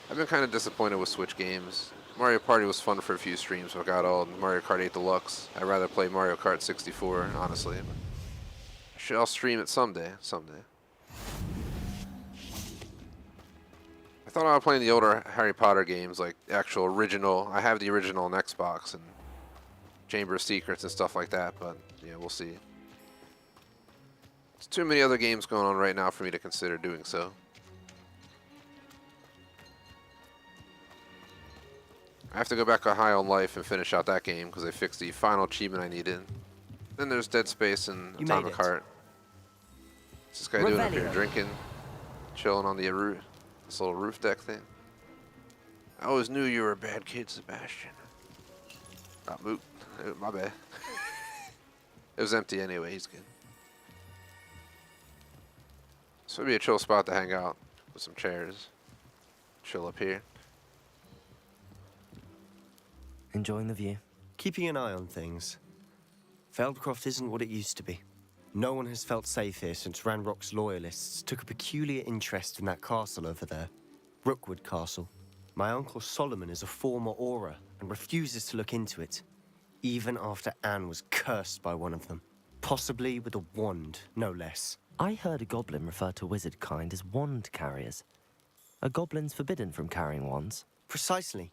A: I've been kind of disappointed with Switch games. Mario Party was fun for a few streams, but I got all Mario Kart 8 Deluxe. I'd rather play Mario Kart 64, honestly. I'll stream it someday. I thought I was playing the older Harry Potter games, like the actual original. I have the original on Xbox and Chamber of Secrets and stuff like that, but yeah, we'll see. There's too many other games going on right now for me to consider doing so. I have to go back to High on Life and finish out that game because they fixed the final achievement I needed. Then there's Dead Space and Atomic Heart. What's this guy doing up here? Drinking, chilling on the roof, this little roof deck thing. I always knew you were a bad kid, Sebastian. Ah, moot. My bad. It was empty anyway. He's good. This would be a chill spot to hang out with some chairs. Chill up here.
C: Enjoying the view.
L: Keeping an eye on things. Feldcroft isn't what it used to be. No one has felt safe here since Ranrock's loyalists took a peculiar interest in that castle over there. Rookwood Castle. My uncle Solomon is a former Auror and refuses to look into it, even after Anne was cursed by one of them. Possibly with a wand, no less.
E: I heard a goblin refer to wizard kind as wand carriers. Are goblins forbidden from carrying wands?
L: Precisely.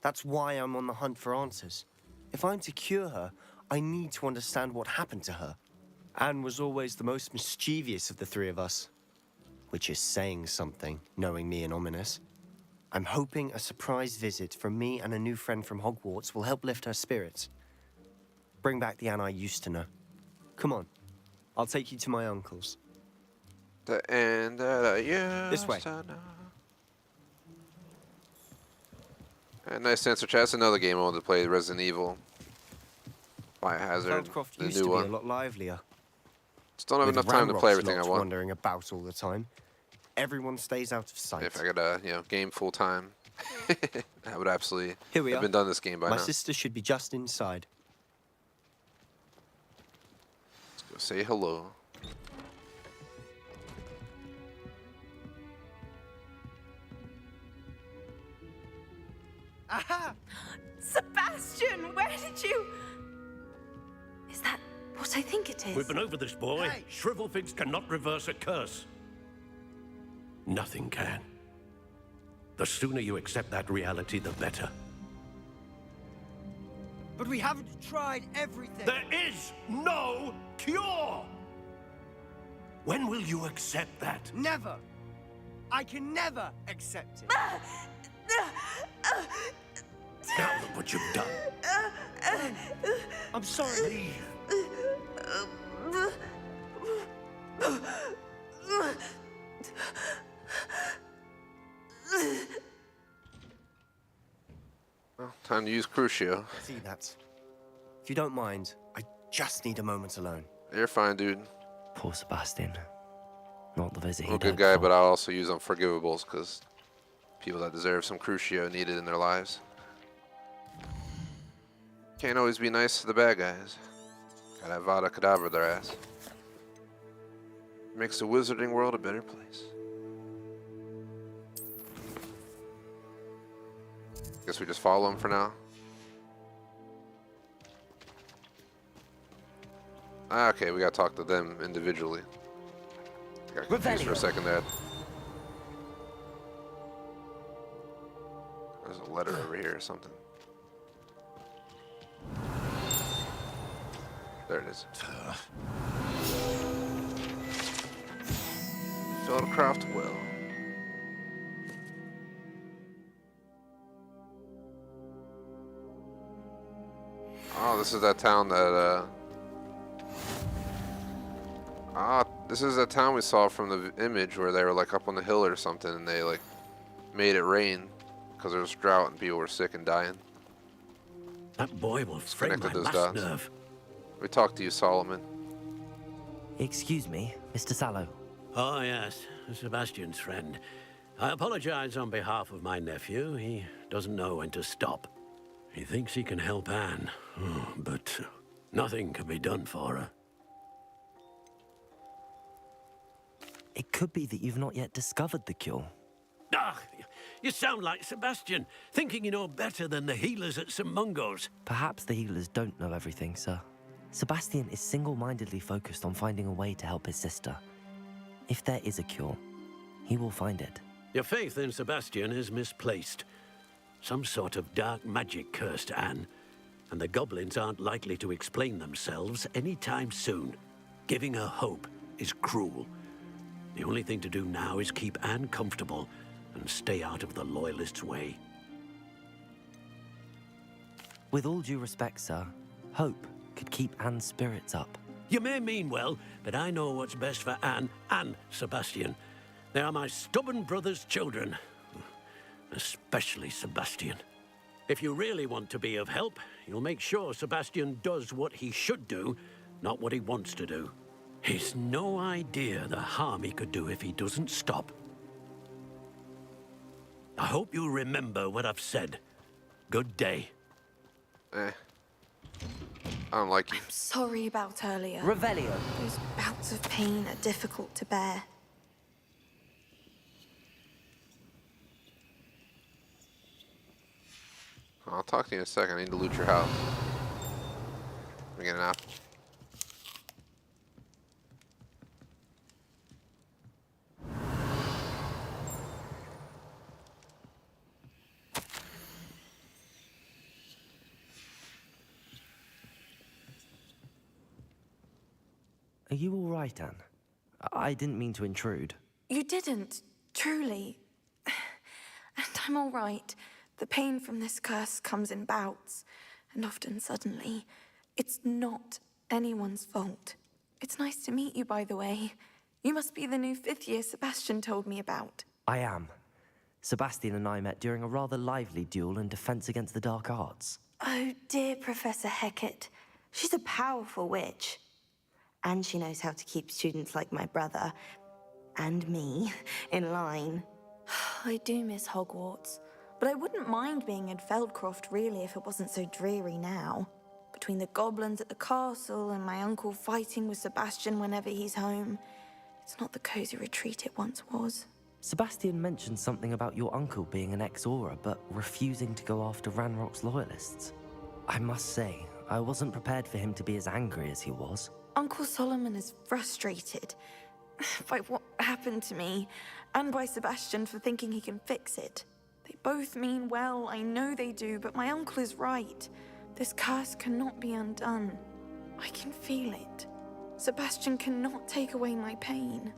L: That's why I'm on the hunt for answers. If I'm to cure her, I need to understand what happened to her. Anne was always the most mischievous of the three of us. Which is saying something, knowing me and Ominous. I'm hoping a surprise visit from me and a new friend from Hogwarts will help lift her spirits. Bring back the Anne I used to know. Come on, I'll take you to my uncle's.
A: The end that I used
L: This way.
A: to know. And nice answer, chat. That's another game I wanted to play, Resident Evil. Biohazard,
L: Feldcroft
A: the
L: used
A: new
L: to be
A: one.
L: a lot livelier.
A: Just don't have
L: With
A: enough time to play
L: Ranrock's
A: everything I
L: lot
A: want.
L: wandering about all the time. Everyone stays out of sight.
A: If I could, game full time, I would absolutely
L: Here we
A: have
L: are.
A: been done this game by
L: My
A: now.
L: sister should be just inside.
A: Let's go say hello.
I: Aha! Sebastian, where did you... Is that what I think it is?
B: We've been over this, boy. Shrivelfigs cannot reverse a curse. Nothing can. The sooner you accept that reality, the better.
M: But we haven't tried everything.
B: There is no cure! When will you accept that?
M: Never. I can never accept it.
B: Now look what you've done.
M: I'm sorry.
A: Well, time to use Crucio.
L: See that? If you don't mind, I just need a moment alone.
A: You're fine, dude.
E: Poor Sebastian. Not the visit
A: I'm a
E: he'd
A: good
E: hoped
A: guy,
E: for.
A: but I'll also use Unforgivables because people that deserve some Crucio need it in their lives. Can't always be nice to the bad guys. Gotta have Vada Kedavra their ass. Makes the wizarding world a better place. Guess we just follow him for now. Okay, we gotta talk to them individually. Got confused for a second there. There's a letter over here or something. There it is. Feldcraft Well. Oh, this is that town that, this is that town we saw from the image where they were like up on the hill or something and they like made it rain because there was drought and people were sick and dying.
B: That boy will frame my
A: Connected those
B: last
A: dots.
B: nerve.
A: We talked to you, Solomon.
E: Excuse me, Mr. Sallow.
B: Oh, yes, Sebastian's friend. I apologize on behalf of my nephew. He doesn't know when to stop. He thinks he can help Anne, but nothing can be done for her.
E: It could be that you've not yet discovered the cure.
B: Ah, you sound like Sebastian, thinking you know better than the healers at St. Mungo's.
E: Perhaps the healers don't know everything, sir. Sebastian is single-mindedly focused on finding a way to help his sister. If there is a cure, he will find it.
B: Your faith in Sebastian is misplaced. Some sort of dark magic cursed Anne, and the goblins aren't likely to explain themselves anytime soon. Giving her hope is cruel. The only thing to do now is keep Anne comfortable and stay out of the Loyalists' way.
E: With all due respect, sir, hope could keep Anne's spirits up.
B: You may mean well, but I know what's best for Anne and Sebastian. They are my stubborn brother's children. Especially Sebastian. If you really want to be of help, you'll make sure Sebastian does what he should do, not what he wants to do. He's no idea the harm he could do if he doesn't stop. I hope you remember what I've said. Good day.
A: I don't like you.
N: I'm sorry about earlier.
E: Revelio.
N: Those bouts of pain are difficult to bear.
A: I'll talk to you in a second. I need to loot your house. Let me get an apple.
E: Are you all right, Anne? I didn't mean to intrude.
N: You didn't, truly. And I'm all right. The pain from this curse comes in bouts, and often suddenly. It's not anyone's fault. It's nice to meet you, by the way. You must be the new 5th year Sebastian told me about.
E: I am. Sebastian and I met during a rather lively duel in defense against the dark arts.
O: Oh, dear Professor Hecat. She's a powerful witch. And she knows how to keep students like my brother, and me, in line.
N: I do miss Hogwarts, but I wouldn't mind being in Feldcroft, really, if it wasn't so dreary now. Between the goblins at the castle and my uncle fighting with Sebastian whenever he's home, it's not the cozy retreat it once was.
E: Sebastian mentioned something about your uncle being an ex-Aura, but refusing to go after Ranrock's loyalists. I must say, I wasn't prepared for him to be as angry as he was.
N: Uncle Solomon is frustrated by what happened to me, and by Sebastian for thinking he can fix it. They both mean well, I know they do, but my uncle is right. This curse cannot be undone. I can feel it. Sebastian cannot take away my pain.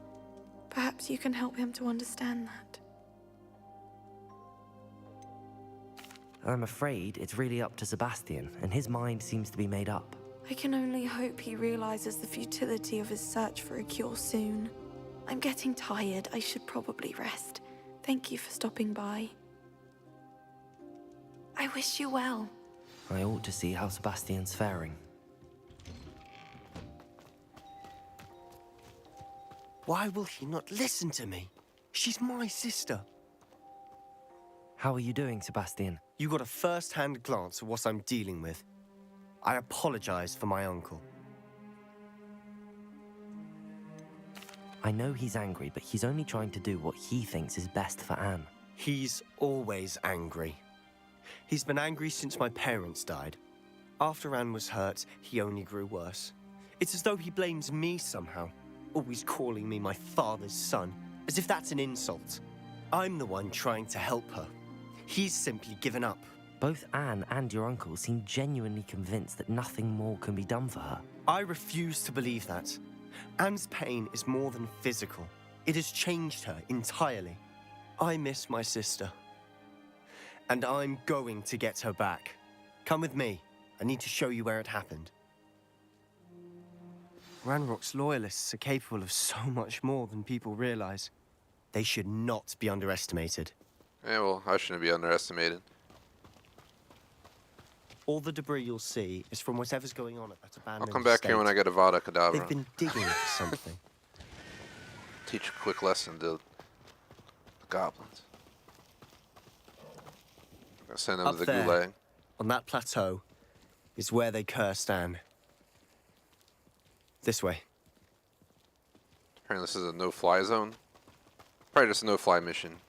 N: Perhaps you can help him to understand that.
E: I'm afraid it's really up to Sebastian, and his mind seems to be made up.
N: I can only hope he realizes the futility of his search for a cure soon. I'm getting tired. I should probably rest. Thank you for stopping by. I wish you well.
E: I ought to see how Sebastian's faring.
L: Why will he not listen to me? She's my sister.
E: How are you doing, Sebastian?
L: You got a first-hand glance at what I'm dealing with. I apologize for my uncle.
E: I know he's angry, but he's only trying to do what he thinks is best for Anne.
L: He's always angry. He's been angry since my parents died. After Anne was hurt, he only grew worse. It's as though he blames me somehow, always calling me my father's son, as if that's an insult. I'm the one trying to help her. He's simply given up.
E: Both Anne and your uncle seem genuinely convinced that nothing more can be done for her.
L: I refuse to believe that. Anne's pain is more than physical. It has changed her entirely. I miss my sister. And I'm going to get her back. Come with me. I need to show you where it happened. Ranrock's loyalists are capable of so much more than people realize. They should not be underestimated.
A: Yeah, well, I shouldn't be underestimated.
L: All the debris you'll see is from whatever's going on at that abandoned
A: I'll come back here when I get Avada Kedavra.
L: They've been digging for something.
A: Teach a quick lesson to the goblins. I'll send them
L: Up
A: to the
L: there,
A: gulag.
L: on that plateau, is where they cursed Anne. This way.
A: Apparently this is a no-fly zone. Probably just a no-fly mission.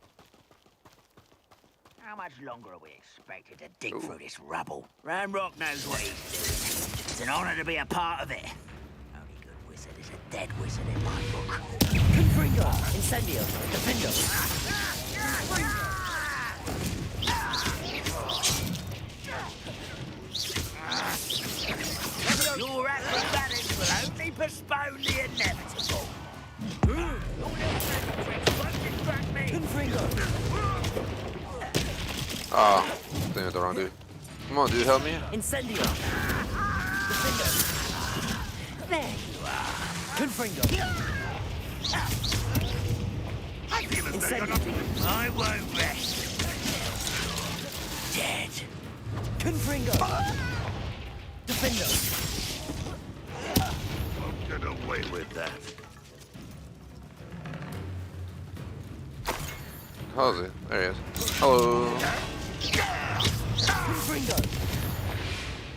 P: How much longer are we expected to dig through this rubble? Ranrock knows what he's doing. It's an honor to be a part of it. Only good wizard is a dead wizard in my book.
F: Confringo! Incendio! Defendo!
P: Your acrobatics will only postpone the inevitable.
A: Ah, playing with the wrong dude. Come on, dude, help me.
F: Incendio! Defendo! There you are! Confringo!
P: I feel as though you're not... I won't rest. Dead.
F: Confringo! Defendo!
D: Get away with that.
A: How's it? There he is. Hello.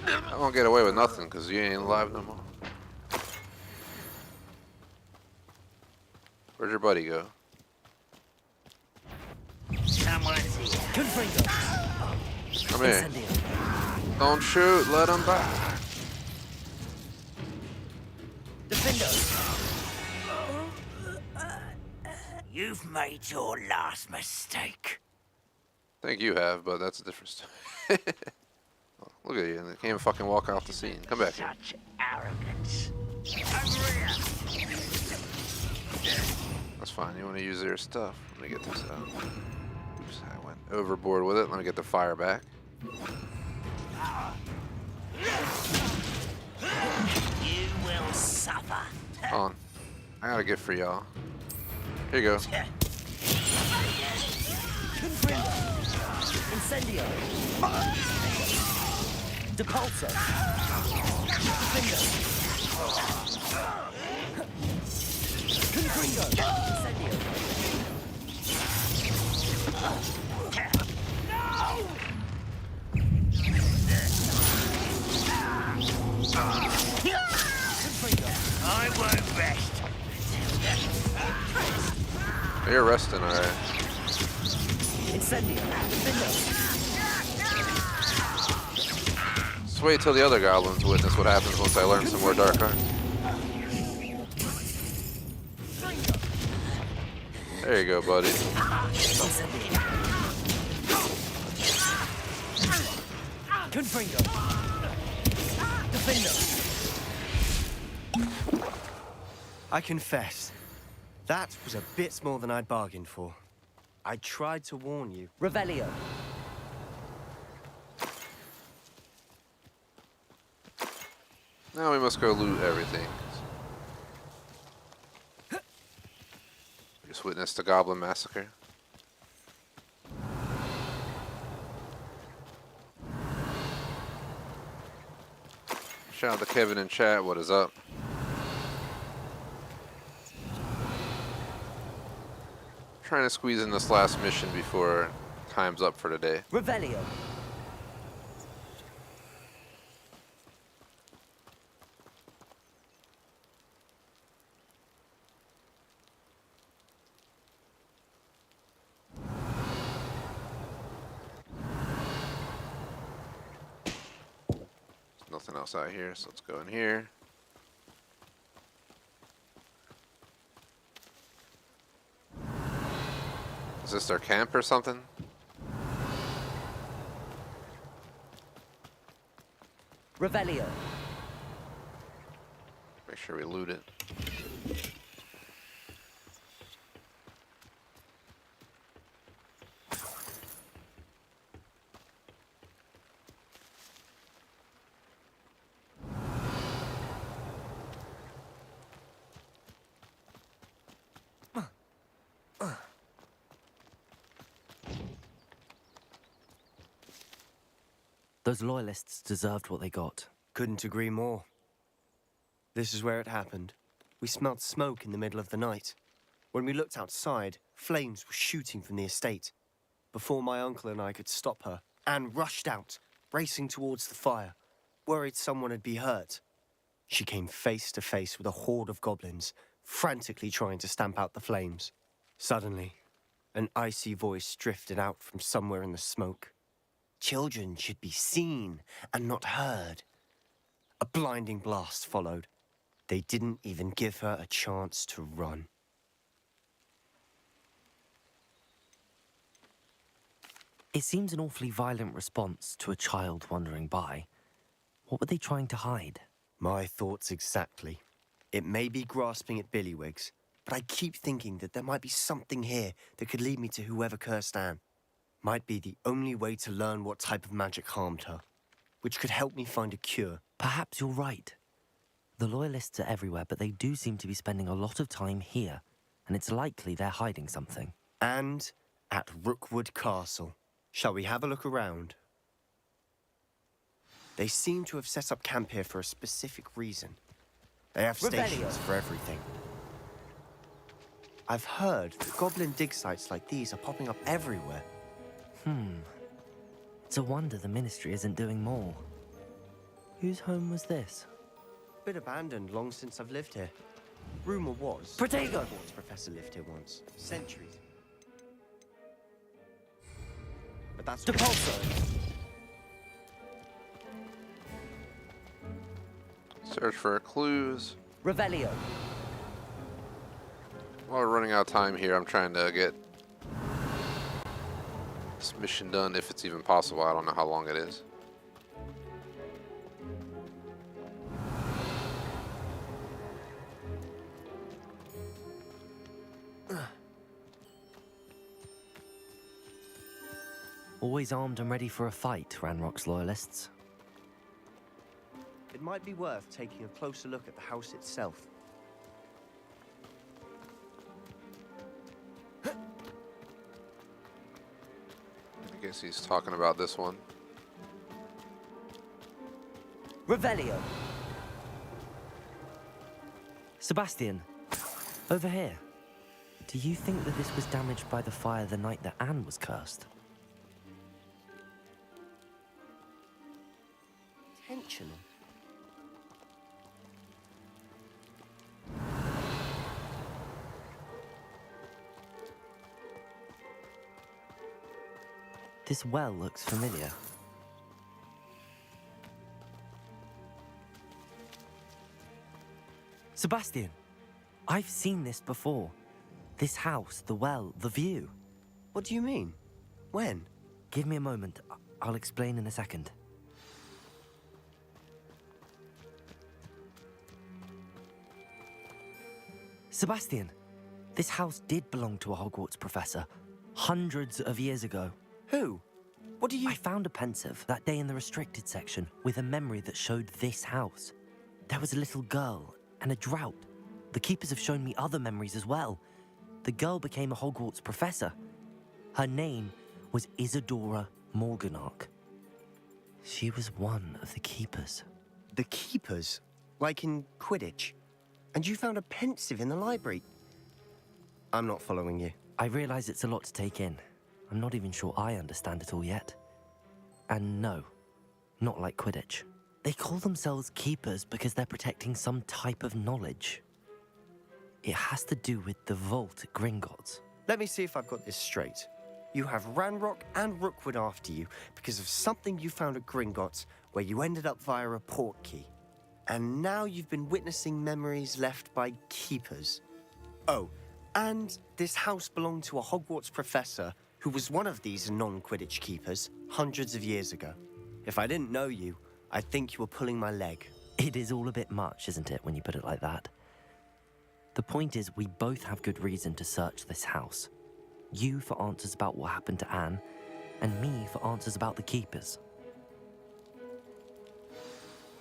A: I won't get away with nothing because you ain't alive no more. Where'd your buddy go?
P: Someone's here.
A: Come here. Don't shoot, let him back.
P: You've made your last mistake.
A: I think you have, but that's a different story. Look at you, they can't even fucking walk off the scene. Come back here.
P: Such arrogance. Over here.
A: That's fine, you want to use their stuff. Let me get this out. Oops, I went overboard with it. Let me get the fire back.
P: You will suffer.
A: Hold on. I got a gift for y'all. Here you go.
F: Incendio! Depulso! Confringo! Incendio!
P: I won't rest.
A: You're resting, alright.
F: Incendio!
A: Just wait till the other goblins witness what happens once I learn some more dark arts. There you go, buddy.
F: Confringo! Defendo!
L: I confess, that was a bit more than I'd bargained for. I tried to warn you.
F: Revelio!
A: Now we must go loot everything. Just witnessed a goblin massacre. Shout out to Kevin in chat, what is up? Trying to squeeze in this last mission before time's up for today.
F: Revelio!
A: There's nothing else out here, so let's go in here. Is this their camp or something?
E: Revelio.
A: Make sure we loot it.
E: Those loyalists deserved what they got.
L: Couldn't agree more. This is where it happened. We smelled smoke in the middle of the night. When we looked outside, flames were shooting from the estate. Before my uncle and I could stop her, Anne rushed out, racing towards the fire, worried someone had been hurt. She came face to face with a horde of goblins, frantically trying to stamp out the flames. Suddenly, an icy voice drifted out from somewhere in the smoke. Children should be seen and not heard. A blinding blast followed. They didn't even give her a chance to run.
E: It seems an awfully violent response to a child wandering by. What were they trying to hide?
L: My thoughts exactly. It may be grasping at billywhigs, but I keep thinking that there might be something here that could lead me to whoever cursed Anne. Might be the only way to learn what type of magic harmed her, which could help me find a cure.
E: Perhaps you're right. The Loyalists are everywhere, but they do seem to be spending a lot of time here, and it's likely they're hiding something.
L: And at Rookwood Castle. Shall we have a look around? They seem to have set up camp here for a specific reason. They have stations for everything. I've heard that goblin dig sites like these are popping up everywhere.
E: It's a wonder the Ministry isn't doing more. Whose home was this?
L: Been abandoned long since I've lived here. Rumor was...
E: Protego!
L: Hogwarts professor lived here once. Centuries. But that's...
E: Depulso!
A: Search for clues.
E: Revelio.
A: While we're running out of time here, I'm trying to get this mission done, if it's even possible. I don't know how long it is.
E: Always armed and ready for a fight, Ranrock's loyalists.
L: It might be worth taking a closer look at the house itself.
A: I guess he's talking about this one.
E: Revelio. Sebastian, over here. Do you think that this was damaged by the fire the night that Anne was cursed?
L: Intentional.
E: This well looks familiar. Sebastian, I've seen this before. This house, the well, the view.
L: What do you mean? When?
E: Give me a moment. I'll explain in a second. Sebastian, this house did belong to a Hogwarts professor, hundreds of years ago.
L: Who? What do you...
E: I found a pensive that day in the restricted section with a memory that showed this house. There was a little girl and a drought. The keepers have shown me other memories as well. The girl became a Hogwarts professor. Her name was Isadora Morganach. She was one of the keepers.
L: The keepers? Like in Quidditch? And you found a pensive in the library? I'm not following you.
E: I realize it's a lot to take in. I'm not even sure I understand it all yet. And no, not like Quidditch. They call themselves keepers because they're protecting some type of knowledge. It has to do with the vault at Gringotts.
L: Let me see if I've got this straight. You have Ranrock and Rookwood after you because of something you found at Gringotts where you ended up via a Portkey. And now you've been witnessing memories left by keepers. Oh, And this house belonged to a Hogwarts professor who was one of these non-Quidditch keepers hundreds of years ago. If I didn't know you, I'd think you were pulling my leg.
E: It is all a bit much, isn't it, when you put it like that? The point is, we both have good reason to search this house. You for answers about what happened to Anne, and me for answers about the keepers.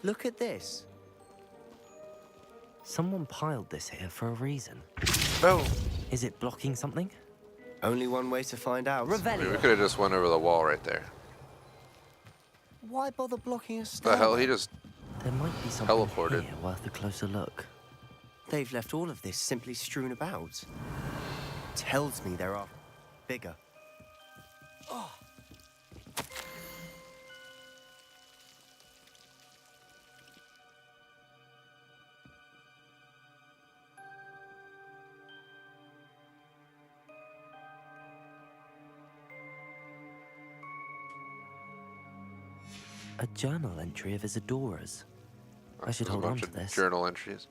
L: Look at this.
E: Someone piled this here for a reason.
A: Oh.
E: Is it blocking something?
L: Only one way to find out.
A: We could have just went over the wall right there.
L: Why bother blocking a
A: The hell, he just
E: There might be something
A: teleported.
E: here worth a closer look.
L: They've left all of this simply strewn about. Tells me there are bigger. Oh.
E: A journal entry of Isadora's. I should
A: There's
E: hold
A: a
E: on
A: bunch
E: to
A: of
E: this.
A: journal entries.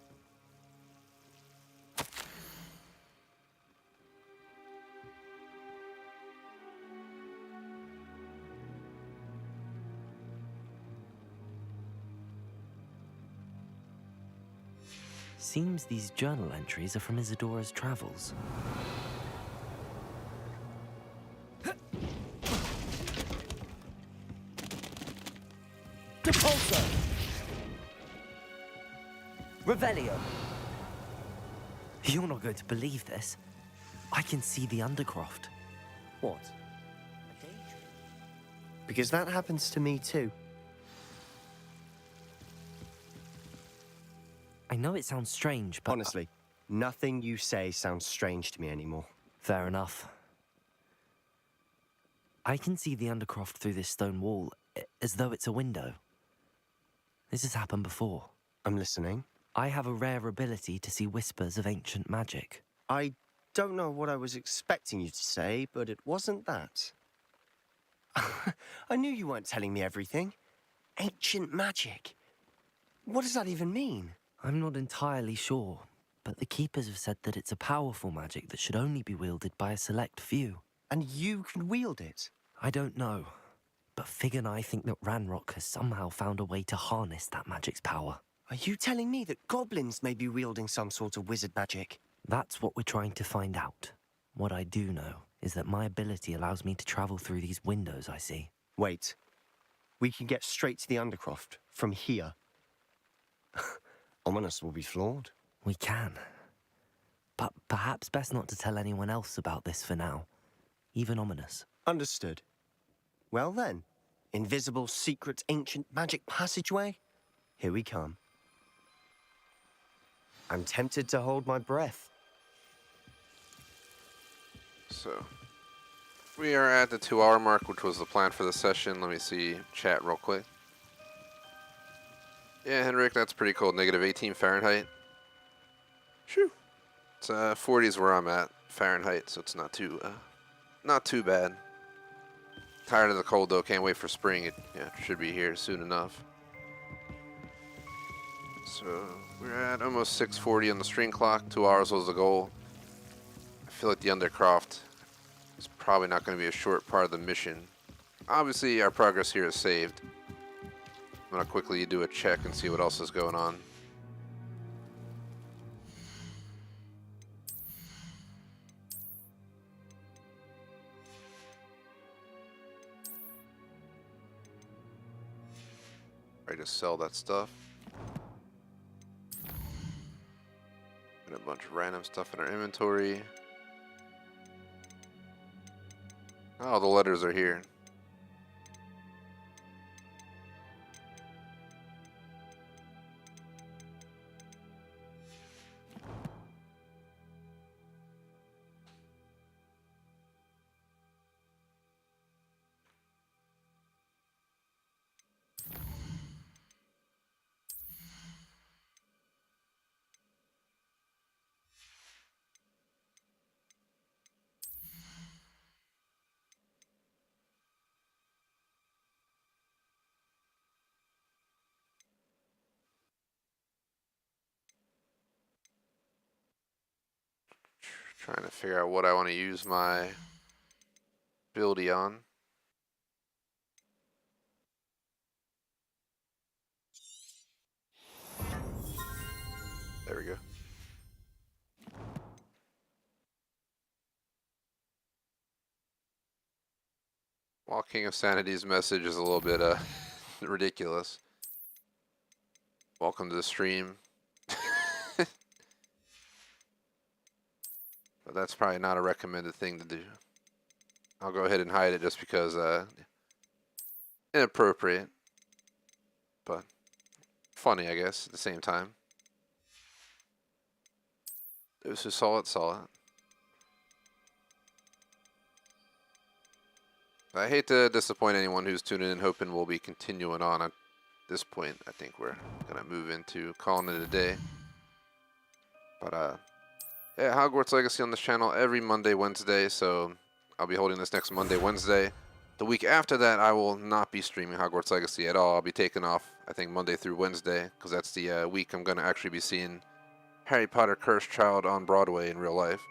E: Seems these journal entries are from Isadora's travels.
M: Depulso!
E: Revelio! You're not going to believe this. I can see the Undercroft.
L: What? Because that happens to me too.
E: I know it sounds strange, but...
L: Honestly, nothing you say sounds strange to me anymore.
E: Fair enough. I can see the Undercroft through this stone wall, as though it's a window. This has happened before.
L: I'm listening.
E: I have a rare ability to see whispers of ancient magic.
L: I don't know what I was expecting you to say, but it wasn't that. I knew you weren't telling me everything. Ancient magic. What does that even mean?
E: I'm not entirely sure, but the Keepers have said that it's a powerful magic that should only be wielded by a select few.
L: And you can wield it?
E: I don't know, but Fig and I think that Ranrock has somehow found a way to harness that magic's power.
L: Are you telling me that goblins may be wielding some sort of wizard magic?
E: That's what we're trying to find out. What I do know is that my ability allows me to travel through these windows I see.
L: Wait. We can get straight to the Undercroft from here. Ominous will be floored.
E: We can. But perhaps best not to tell anyone else about this for now. Even Ominous.
L: Understood. Well then, invisible, secret, ancient magic passageway? Here we come. I'm tempted to hold my breath.
A: So, we are at the 2-hour mark, which was the plan for the session. Let me see chat real quick. Yeah, Henrik, that's pretty cold. -18 Fahrenheit. Shoo. It's 40s where I'm at Fahrenheit, so it's not too bad. Tired of the cold though. Can't wait for spring. It should be here soon enough. So we're at almost 6:40 on the stream clock. 2 hours was the goal. I feel like the Undercroft is probably not going to be a short part of the mission. Obviously, our progress here is saved. I'm going to quickly do a check and see what else is going on. I just sell that stuff. And a bunch of random stuff in our inventory. Oh, the letters are here. Trying to figure out what I want to use my ability on. There we go. While King of Sanity's message is a little bit ridiculous. Welcome to the stream. But that's probably not a recommended thing to do. I'll go ahead and hide it just because inappropriate. But funny, I guess, at the same time. Those who saw it, saw it. I hate to disappoint anyone who's tuning in, hoping we'll be continuing on. At this point, I think we're going to move into calling it a day. But, yeah, Hogwarts Legacy on this channel every Monday, Wednesday, so I'll be holding this next Monday, Wednesday. The week after that, I will not be streaming Hogwarts Legacy at all. I'll be taking off, I think, Monday through Wednesday, because that's the week I'm going to actually be seeing Harry Potter Cursed Child on Broadway in real life.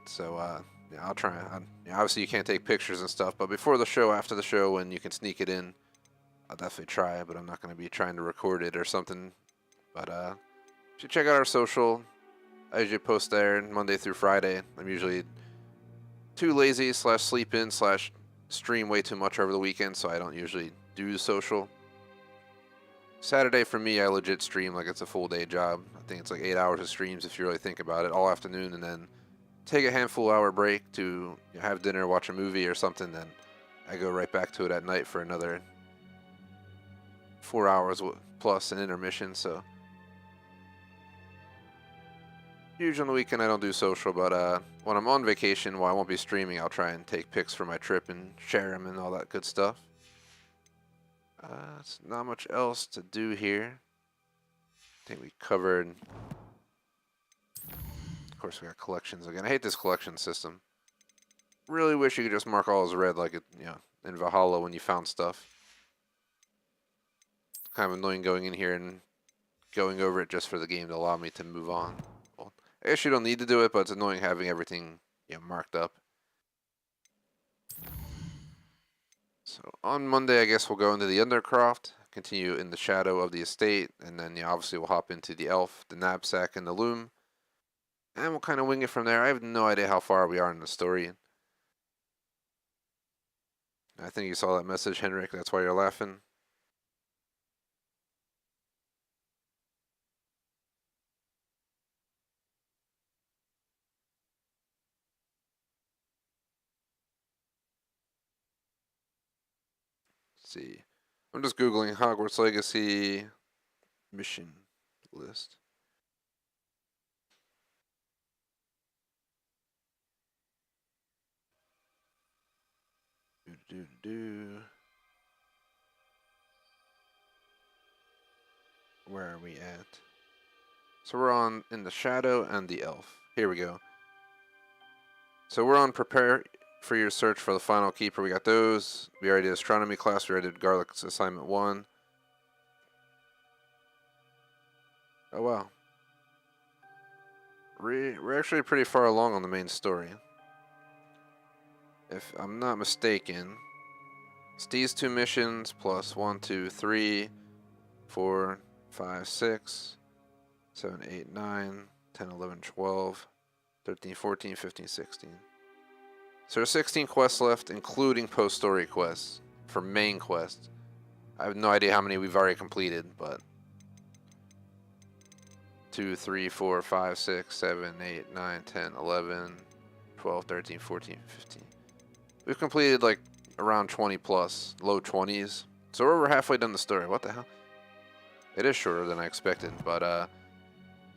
A: So, yeah, I'll try. Obviously, you can't take pictures and stuff, but before the show, after the show, when you can sneak it in, I'll definitely try, but I'm not going to be trying to record it or something. But, you should check out our social. I usually post there Monday through Friday. I'm usually too lazy / sleep in / stream way too much over the weekend, so I don't usually do social. Saturday for me, I legit stream like it's a full day job. I think it's like 8 hours of streams if you really think about it, all afternoon, and then take a handful hour break to have dinner, watch a movie or something, then I go right back to it at night for another 4 hours plus an intermission. So usually on the weekend I don't do social, but when I'm on vacation, while I won't be streaming, I'll try and take pics for my trip and share them and all that good stuff. It's not much else to do here. I think we covered. Of course, we got collections again. I hate this collection system. Really wish you could just mark all as red like it, in Valhalla when you found stuff. Kind of annoying going in here and going over it just for the game to allow me to move on. Well, I guess you don't need to do it, but it's annoying having everything marked up. So on Monday, I guess we'll go into the Undercroft, continue in the Shadow of the Estate, and then obviously we'll hop into the Elf, the Knapsack, and the Loom. And we'll kind of wing it from there. I have no idea how far we are in the story. I think you saw that message, Henrik. That's why you're laughing. Let's see. I'm just Googling Hogwarts Legacy mission list. Where are we at? So we're on in the Shadow and the Elf. Here we go. So we're on prepare for your search for the final keeper. We got those. We already did astronomy class. We already did Garlic's assignment 1. Oh wow. We're actually pretty far along on the main story. If I'm not mistaken, it's these 2 missions plus 1, 2, 3, 4, 5, 6, 7, 8, 9, 10, 11, 12, 13, 14, 15, 16. So there's 16 quests left, including post-story quests for main quests. I have no idea how many we've already completed, but 2, 3, 4, 5, 6, 7, 8, 9, 10, 11, 12, 13, 14, 15. We've completed like around 20 plus, low 20s. So we're over halfway done the story. What the hell? It is shorter than I expected, but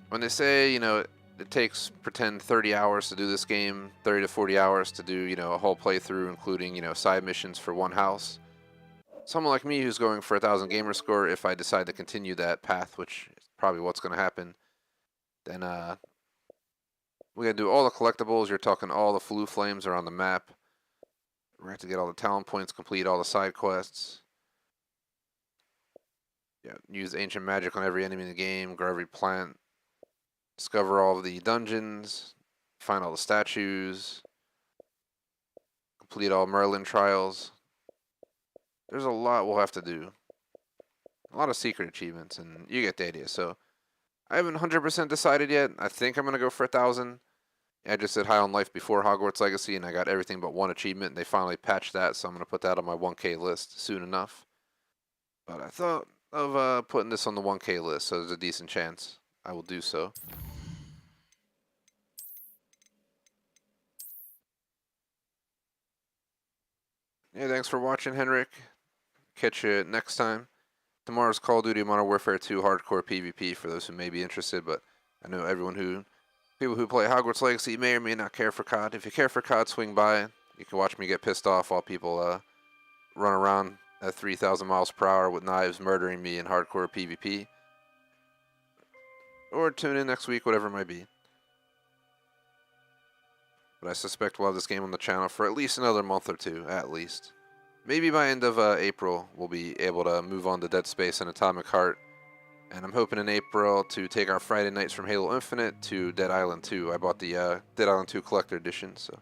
A: when they say, it takes, pretend, 30 hours to do this game, 30 to 40 hours to do, a whole playthrough, including, side missions for one house. Someone like me who's going for 1,000 gamer score, if I decide to continue that path, which is probably what's going to happen, then we're going to do all the collectibles. You're talking all the Floo Flames are on the map. We're going to have to get all the talent points, complete all the side quests. Yeah, use ancient magic on every enemy in the game, grow every plant, discover all of the dungeons, find all the statues, complete all Merlin trials. There's a lot we'll have to do. A lot of secret achievements, and you get the idea. So I haven't 100% decided yet. I think I'm going to go for 1,000. I just did High on Life before Hogwarts Legacy, and I got everything but one achievement. They finally patched that, so I'm going to put that on my 1K list soon enough. But I thought of putting this on the 1K list, so there's a decent chance I will do so. Yeah, thanks for watching, Henrik. Catch you next time. Tomorrow's Call of Duty Modern Warfare 2 Hardcore PvP for those who may be interested, but I know people who play Hogwarts Legacy may or may not care for COD. If you care for COD, swing by. You can watch me get pissed off while people run around at 3,000 miles per hour with knives murdering me in hardcore PvP. Or tune in next week, whatever it might be. But I suspect we'll have this game on the channel for at least another month or two, at least. Maybe by end of April, we'll be able to move on to Dead Space and Atomic Heart. And I'm hoping in April to take our Friday nights from Halo Infinite to Dead Island 2. I bought the Dead Island 2 Collector Edition, so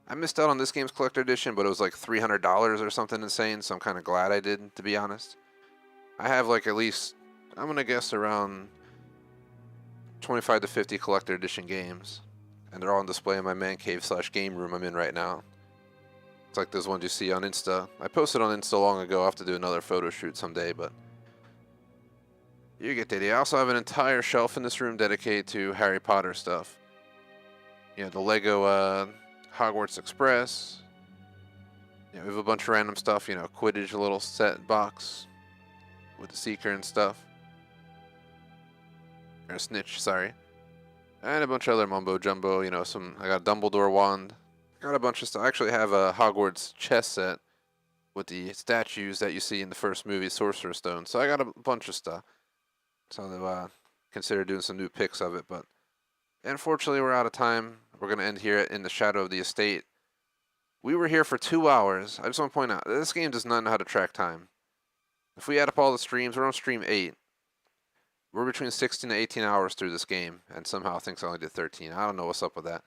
A: I missed out on this game's Collector Edition, but it was like $300 or something insane, so I'm kind of glad I did, to be honest. I have like at least, I'm going to guess around 25 to 50 Collector Edition games, and they're all on display in my man cave / game room I'm in right now. It's like those ones you see on Insta. I posted on Insta long ago. I'll have to do another photo shoot someday, but you get the idea. I also have an entire shelf in this room dedicated to Harry Potter stuff. You know, the Lego Hogwarts Express. You know, we have a bunch of random stuff. You know, Quidditch, a little set box with the Seeker and stuff. Or a Snitch, sorry. And a bunch of other mumbo jumbo. You know, I got a Dumbledore wand. I got a bunch of stuff. I actually have a Hogwarts chess set with the statues that you see in the first movie, Sorcerer's Stone. So I got a bunch of stuff. So to consider doing some new pics of it, but unfortunately we're out of time. We're going to end here in the Shadow of the Estate. We were here for 2 hours. I just want to point out, this game does not know how to track time. If we add up all the streams, we're on stream 8. We're between 16 to 18 hours through this game, and somehow I think I only did 13. I don't know what's up with that.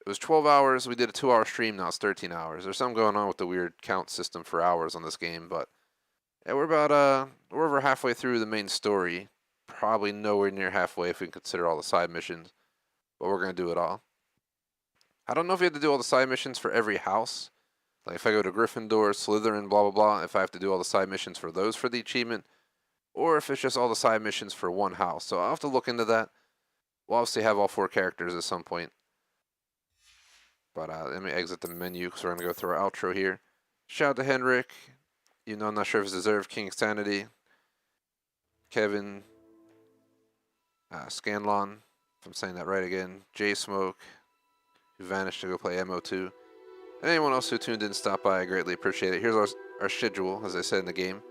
A: It was 12 hours. We did a 2-hour stream. Now it's 13 hours. There's something going on with the weird count system for hours on this game, but yeah, we're over halfway through the main story. Probably nowhere near halfway if we can consider all the side missions, but we're going to do it all. I don't know if you have to do all the side missions for every house. Like if I go to Gryffindor, Slytherin, blah, blah, blah, if I have to do all the side missions for those for the achievement, or if it's just all the side missions for one house. So I'll have to look into that. We'll obviously have all 4 characters at some point. But let me exit the menu because we're going to go through our outro here. Shout out to Henrik. You know, I'm not sure if it's deserved. King Sanity. Kevin. Scanlon, if I'm saying that right again. J Smoke, who vanished to go play MO2. And anyone else who tuned in and stopped by, I greatly appreciate it. Here's our schedule, as I said in the game.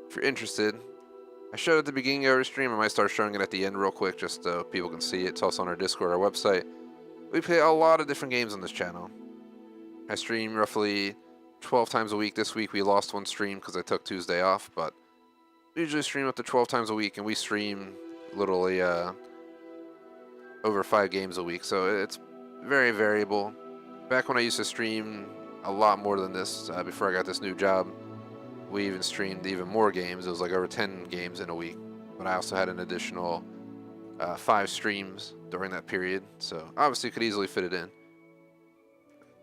A: If you're interested, I showed it at the beginning of every stream. I might start showing it at the end real quick just so people can see it. It's also on our Discord, our website. We play a lot of different games on this channel. I stream roughly 12 times a week. This week we lost 1 stream because I took Tuesday off, but we usually stream up to 12 times a week, and we stream literally over 5 games a week, so it's very variable. Back when I used to stream a lot more than this, before I got this new job, we even streamed even more games. It was like over 10 games in a week, but I also had an additional 5 streams during that period, so obviously could easily fit it in.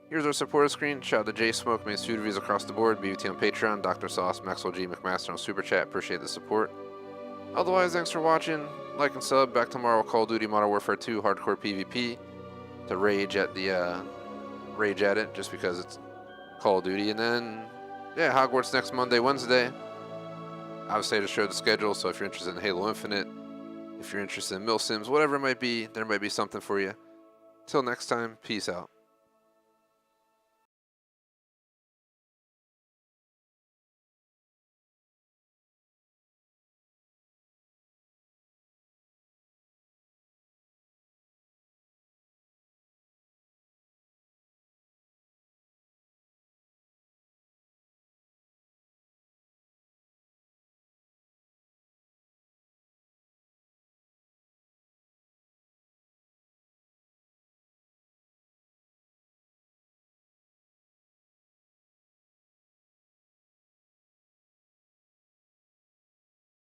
A: Here's our supporter screen. Shout out to J Smoke, main food reviews across the board, BBT on Patreon, Dr. Sauce, Maxwell G, McMaster on Super Chat. Appreciate the support. Otherwise, thanks for watching. Like and sub. Back tomorrow, Call of Duty Modern Warfare 2 Hardcore PvP to rage at it just because it's Call of Duty, and then yeah, Hogwarts next Monday, Wednesday. Obviously, I just showed the schedule, so if you're interested in Halo Infinite, if you're interested in Mill Sims, whatever it might be, there might be something for you. Till next time, peace out.